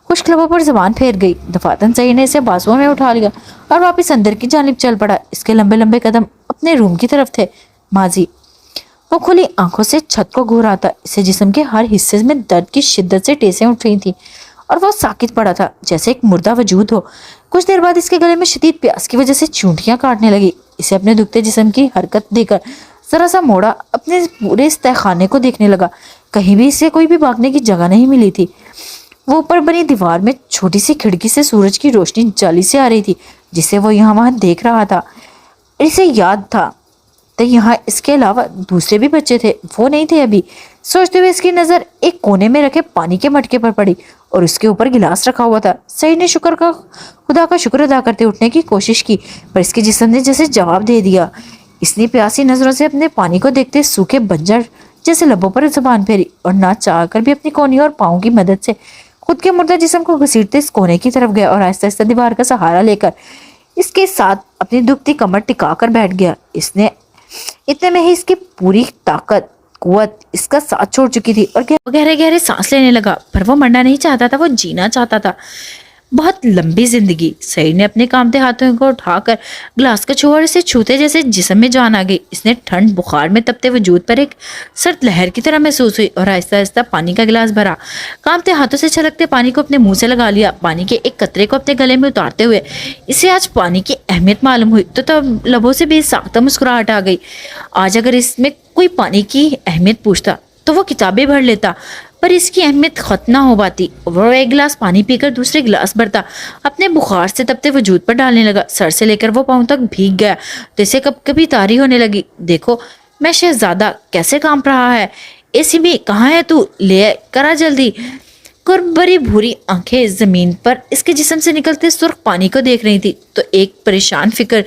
[SPEAKER 1] خشک لبوں پر زبان پھیر گئی. دفاتن سعید نے اسے بازوؤں میں اٹھا لیا اور واپس اندر کی جانب چل پڑا. اس کے لمبے لمبے قدم اپنے روم کی طرف تھے. ماضی. وہ کھلی آنکھوں سے چھت کو گھور رہا تھا. اسے جسم کے ہر حصے میں درد کی شدت سے ٹیسیں اٹھ رہی تھیں اور وہ ساکت پڑا تھا جیسے ایک مردہ وجود ہو. کچھ دیر بعد اس کے گلے میں شدید پیاس کی وجہ سے چونٹیاں کاٹنے لگی. اسے اپنے دکھتے جسم کی حرکت دے کر ذرا سا موڑا, اپنے پورے اس تہخانے کو دیکھنے لگا. کہیں بھی اسے کوئی بھی بھاگنے کی جگہ نہیں ملی تھی. وہ اوپر بنی دیوار میں چھوٹی سی کھڑکی سے سورج کی روشنی جالی سے آ رہی تھی جسے وہ یہاں وہاں دیکھ رہا تھا. اسے یاد تھا تو یہاں اس کے علاوہ دوسرے بھی بچے تھے. وہ نہیں تھے ابھی. سوچتے ہوئے اس کی نظر ایک کونے میں رکھے پانی کے مٹکے پر پڑی اور اس کے اوپر گلاس رکھا ہوا تھا. سعید نے خدا کا شکر ادا کرتے اٹھنے کی کوشش کی پر اس کے جسم نے جیسے جواب دے دیا. اس نے پیاسی نظروں سے اپنے پانی کو دیکھتے سوکھے بنجر جیسے لبوں پر زبان پھیری اور نہ چاہ کر بھی اپنی کونیوں اور پاؤں کی مدد سے خود کے مردہ جسم کو گھسیٹتے اس کونے کی طرف گیا اور آہستہ آہستہ دیوار کا سہارا لے کر اس کے ساتھ اپنی دکھتی کمر ٹکا کر بیٹھ گیا. اس نے اتنے میں ہی اس کی پوری طاقت قوت اس کا ساتھ چھوڑ چکی تھی اور گہرے گہرے سانس لینے لگا. پر وہ مرنا نہیں چاہتا تھا, وہ جینا چاہتا تھا بہت لمبی زندگی. سعید نے اپنے کامتے ہاتھوں کو اٹھا کر گلاس کا چھوڑ اسے چھوتے جیسے جسم میں جان آ گئی. اس نے ٹھنڈ بخار میں تپتے وجود پر ایک سرد لہر کی طرح محسوس ہوئی اور آہستہ آہستہ پانی کا گلاس بھرا. کامتے ہاتھوں سے چھلکتے پانی کو اپنے منہ سے لگا لیا. پانی کے ایک قطرے کو اپنے گلے میں اتارتے ہوئے اسے آج پانی کی اہمیت معلوم ہوئی تو تب لبوں سے بے ساختہ مسکراہٹ آ گئی. آج اگر اس میں کوئی پانی کی اہمیت پوچھتا تو وہ کتابیں بھر لیتا پر اس کی اہمیت ختم نہ ہو پاتی. وہ ایک گلاس پانی پی کر دوسرے گلاس بھرتا اپنے بخار سے تپتے وجود پر ڈالنے لگا. سر سے لے کر وہ پاؤں تک بھیگ گیا تو اسے کبھی تاری ہونے لگی. دیکھو میں شہزادہ کیسے کانپ رہا ہے. اسی میں کہاں ہے تو, لے کرا جلدی. بری بھوری آنکھیں زمین پر اس کے جسم سے نکلتے سرخ پانی کو دیکھ رہی تھی تو ایک پریشان فکر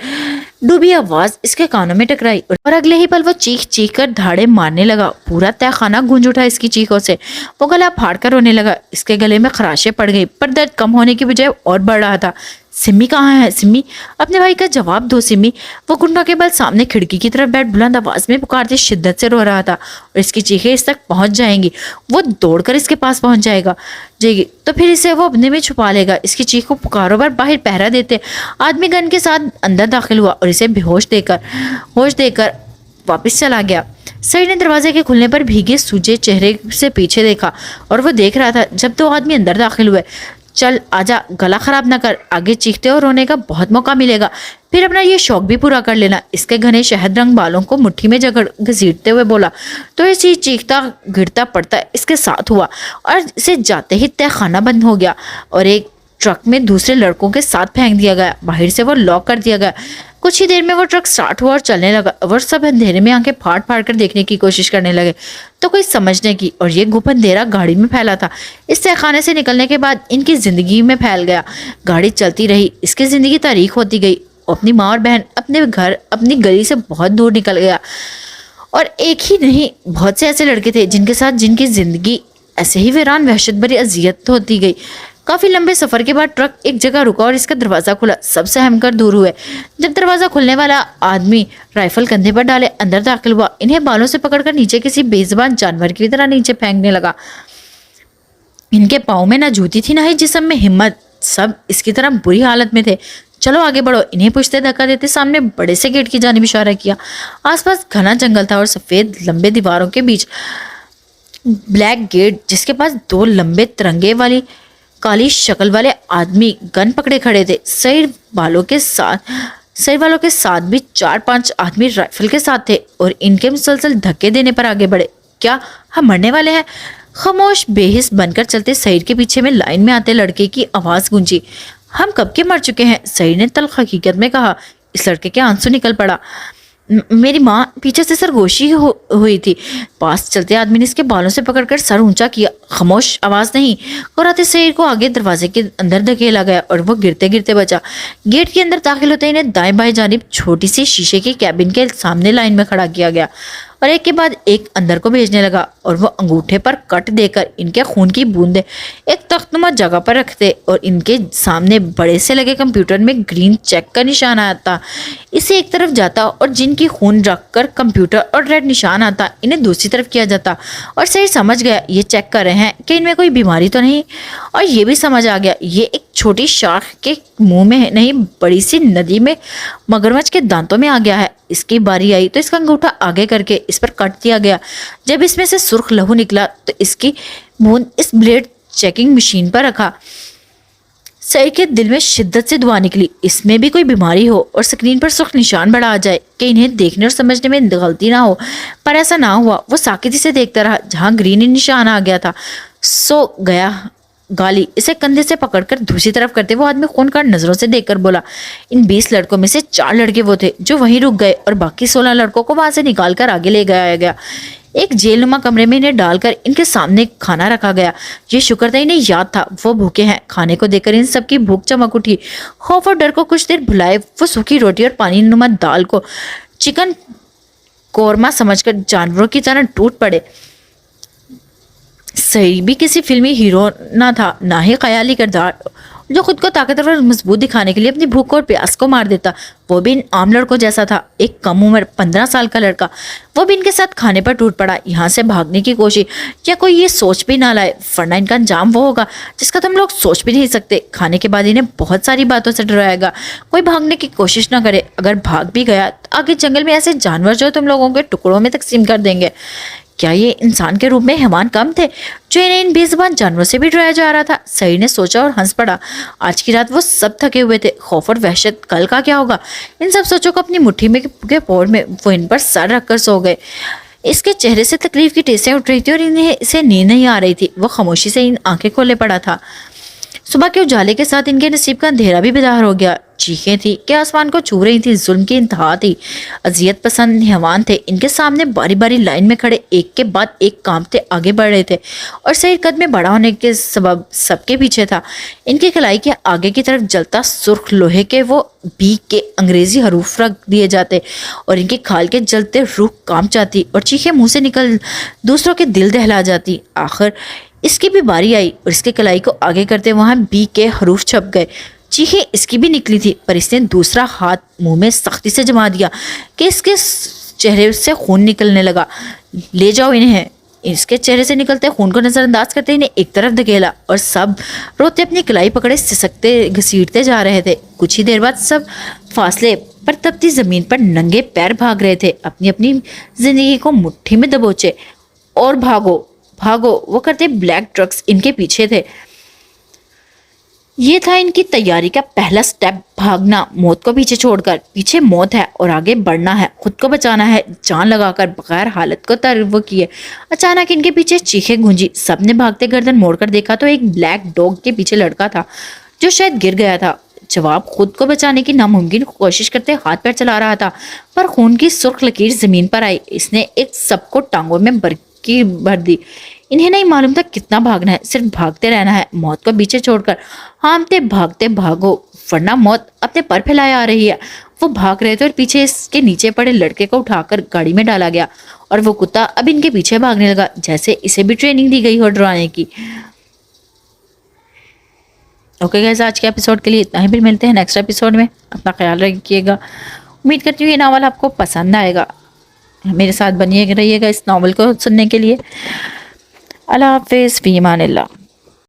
[SPEAKER 1] ڈوبی آواز اس کے کانوں میں ٹکرائی اور اگلے ہی پل وہ چیخ کر دھاڑے مارنے لگا. پورا تہ خانہ گونج اٹھا اس کی چیخوں سے. وہ گلا پھاڑ کر رونے لگا. اس کے گلے میں خراشیں پڑ گئی پر درد کم ہونے کی بجائے اور بڑھ رہا تھا. سمی کہاں ہے سمی, اپنے بھائی کا جواب دو سمی. وہ گھٹنوں کے بل سامنے کھڑکی کی طرف بیٹھ بلند آواز میں پکارتے شدت سے رو رہا تھا اور اس کی چیخیں اس تک پہنچ جائیں گی. وہ دوڑ کر اس کے پاس پہنچ جائے گی تو پھر اسے وہ اپنے میں چھپا لے گا. اس کی چیخ کو پکاروں پر باہر پہرا دیتے آدمی گن کے ساتھ اندر داخل ہوا اور اسے ہوش دے کر واپس چلا گیا. سعید نے دروازے کے کھلنے پر بھیگے سوجے چہرے سے پیچھے دیکھا اور وہ دیکھ رہا تھا جب دو آدمی اندر داخل ہوئے. چل آجا, گلا خراب نہ کر, آگے چیختے اور رونے کا بہت موقع ملے گا, پھر اپنا یہ شوق بھی پورا کر لینا. اس کے گھنے شہد رنگ بالوں کو مٹھی میں گھسیٹتے ہوئے بولا تو اسی چیختا گرتا پڑتا اس کے ساتھ ہوا اور اسے جاتے ہی تہ خانہ بند ہو گیا اور ایک ٹرک میں دوسرے لڑکوں کے ساتھ پھینک دیا گیا. باہر سے وہ لاک کر دیا گیا. کچھ ہی دیر میں وہ ٹرک سٹارٹ ہوا اور چلنے لگا. وہ سب اندھیرے میں آنکھیں پھاڑ کر دیکھنے کی کوشش کرنے لگے تو کوئی سمجھنے کی اور یہ گپ اندھیرا گاڑی میں پھیلا تھا. اس تہخانے سے نکلنے کے بعد ان کی زندگی میں پھیل گیا. گاڑی چلتی رہی. اس کی زندگی تاریخ ہوتی گئی. اپنی ماں اور بہن اپنے گھر اپنی گلی سے بہت دور نکل گیا اور ایک ہی نہیں بہت سے ایسے لڑکے تھے جن کی زندگی ایسے ہی ویران وحشت بھری اذیت ہوتی گئی. کافی لمبے سفر کے بعد ٹرک ایک جگہ رکا اور اس کا دروازہ کھلا. سب سہم کر دور ہوئے. جب دروازہ کھلنے والا آدمی رائفل کندھے پر ڈالے اندر داخل ہوا, انہیں بالوں سے پکڑ کر نیچے کسی بے زبان جانور کی طرح نیچے پھینکنے لگا. ان کے پاؤں میں نہ جوتی تھی نہ ہی جسم میں ہمت. سب اس کی طرح بری حالت میں تھے. چلو آگے بڑھو, انہیں پوچھتے دھکا دیتے سامنے بڑے سے گیٹ کی جانب اشارہ کیا. آس پاس گھنا جنگل تھا اور سفید لمبے دیواروں کے بیچ بلیک گیٹ جس کے پاس دو لمبے ترنگے والی کالی شکل والے آدمی گن پکڑے کھڑے تھے. سعید بالوں کے ساتھ सही वालों के साथ भी 4-5 आदमी राइफल के साथ थे और इनके मुसलसल धक्के देने पर आगे बढ़े। क्या हम मरने वाले हैं? खामोश बेहिस बनकर चलते सईद के पीछे में लाइन में आते लड़के की आवाज गूंजी। हम कब के मर चुके हैं, सईद ने तल्ख हकीकत में कहा। इस लड़के के आंसू निकल पड़ा। मेरी माँ पीछे से सरगोशी हुई थी। पास चलते आदमी ने इसके बालों से पकड़कर सर ऊंचा किया। खामोश, आवाज नहीं। और आते सईद को आगे दरवाजे के अंदर धकेला गया और वो गिरते गिरते बचा। गेट के अंदर दाखिल होते ही इन्हें दाएं बाएं जानिब छोटी सी शीशे की कैबिन के सामने लाइन में खड़ा किया गया और एक के बाद एक अंदर को भेजने लगा। और वो अंगूठे पर कट देकर इनके खून की बूंदें एक तख्तनुमा जगह पर रखते और इनके सामने बड़े से लगे कंप्यूटर में ग्रीन चेक का निशान आता। इसे एक तरफ जाता और जिनकी खून रखकर कंप्यूटर और रेड निशान आता इन्हें दूसरी तरफ किया जाता। और सही समझ गया ये चेक कर रहे हैं कि इनमें कोई बीमारी तो नहीं। और ये भी समझ आ गया ये एक छोटी शाख के मुंह में नहीं, बड़ी सी नदी में मगरमच्छ के दांतों में आ गया है। इसकी बारी आई तो इसका अंगूठा आगे करके इस पर कट दिया गया। जब इसमें से सुर्ख लहू निकला तो इसकी बूंद इस ब्लेड चेकिंग मशीन पर रखा। सही के दिल में शिद्दत से दुआ निकली, इसमें भी कोई बीमारी हो और स्क्रीन पर सुर्ख निशान बड़ा आ जाए कि इन्हें देखने और समझने में गलती ना हो। पर ऐसा ना हुआ। वो साकिती से देखता रहा। जहां ग्रीन निशान आ गया था सो गया गाली इसे कंधे से पकड़कर दूसरी तरफ करते वो आदमी खून का नजरों से देखकर बोला। इन 20 लड़कों में से 4 लड़के वो थे जो वहीं रुक गए और बाकी 16 लड़कों को वहां से निकालकर आगे ले गया। एक जेलनुमा कमरे में इन्हें डालकर इनके सामने खाना रखा गया। ये शुक्र था इन्हें याद था वो भूखे हैं। खाने को देखकर इन सबकी भूख चमक उठी। खौफ और डर को कुछ देर भुलाए वो सूखी रोटी और पानी नुमा दाल को चिकन कोरमा समझकर जानवरों की तरह टूट पड़े। सही भी किसी फिल्मी हीरो ना था, ना ही ख्याली किरदार जो खुद को ताकतवर और मजबूत दिखाने के लिए अपनी भूख और प्यास को मार देता। वो भी इन आम लड़कों जैसा था। एक कम उम्र 15 साल का लड़का वो भी इनके साथ खाने पर टूट पड़ा। यहाँ से भागने की कोशिश या कोई ये सोच भी ना लाए वरना इनका अंजाम वो होगा जिसका तुम लोग सोच भी नहीं सकते। खाने के बाद इन्हें बहुत सारी बातों से डराएगा। कोई भागने की कोशिश ना करे। अगर भाग भी गया तो आगे जंगल में ऐसे जानवर जो तुम लोगों के टुकड़ों में तकसीम कर देंगे। क्या ये इंसान के रूप में हैवान कम थे जो इन्हें इन बेजुबान जानवरों से भी डराया जा रहा था? सही ने सोचा और हंस पड़ा। आज की रात वो सब थके हुए थे। खौफ और वहशत कल का क्या होगा, इन सब सोचों को अपनी मुट्ठी में के पोर में वो इन पर सर रखकर सो गए। इसके चेहरे से तकलीफ की टेसें उठ रही थी और इन्हें इसे नींद नहीं आ रही थी। वो खामोशी से इन आंखें खोले पड़ा था। सुबह के उजाले के साथ इनके नसीब का अंधेरा भी बेदार हो गया। चीखें थी कि आसमान को छू रही थी। जुल्म की इंतहा थी। अजियत पसंद हैवान थे इनके सामने बारी बारी लाइन में खड़े एक के बाद एक कांपते आगे बढ़ रहे थे और सही कद में बड़ा होने के सबब सबके पीछे था। इनकी कलाई के आगे की तरफ जलता सुर्ख लोहे के वो बी के अंग्रेजी हरूफ रख दिए जाते और इनके खाल के जलते रूह कांप जाती और चीखें मुंह से निकल दूसरों के दिल दहला जाती। आखिर इसकी भी बारी आई और इसके कलाई को आगे करते वहां बी के हरूफ छप गए। चीखें इसकी भी निकली थी पर इसने दूसरा हाथ मुंह में सख्ती से जमा दिया कि इसके चेहरे से खून निकलने लगा। ले जाओ इन्हें। इसके चेहरे से निकलते खून को नजरअंदाज करते इन्हें एक तरफ धकेला और सब रोते अपनी कलाई पकड़े सिसकते घसीटते जा रहे थे। कुछ ही देर बाद सब फासले पर तपती जमीन पर नंगे पैर भाग रहे थे, अपनी अपनी जिंदगी को मुट्ठी में दबोचे। और भागो भागो वो करते ब्लैक ट्रक्स इनके पीछे थे। ये था इनकी तैयारी का पहला स्टेप, भागना मौत को पीछे छोड़कर। पीछे मौत है और आगे बढ़ना है, खुद को बचाना है जान लगाकर बगैर हालत को तर्व किए। अचानक इनके पीछे चीखें गूंजी। सबने भागते गर्दन मोड़कर देखा तो एक ब्लैक डॉग के पीछे लड़का था जो शायद गिर गया था। जवाब खुद को बचाने की नामुमकिन कोशिश करते हाथ पैर चला रहा था पर खून की सुर्ख लकीर जमीन पर आई। इसने एक सबको टांगों में भर दी। इन्हें नहीं मालूम था कितना भागना है, सिर्फ भागते रहना है मौत को पीछे छोड़कर। हामते भागते भागो वरना मौत अपने पर फैलाए आ रही है। वो भाग रहे थे और पीछे इसके नीचे पड़े लड़के को उठाकर गाड़ी में डाला गया और वो कुत्ता अब इनके पीछे भागने लगा जैसे इसे भी ट्रेनिंग दी गई हो डराने की। ओके गाइस, आज के एपिसोड के लिए इतना ही। फिर मिलते हैं नेक्स्ट एपिसोड में। अपना ख्याल रखिएगा। उम्मीद करती हूँ ये नावल आपको पसंद आएगा। मेरे साथ बनिए रहिएगा इस नावल को सुनने के लिए। अल्लाह हाफिज़, फ़ी अमान अल्लाह।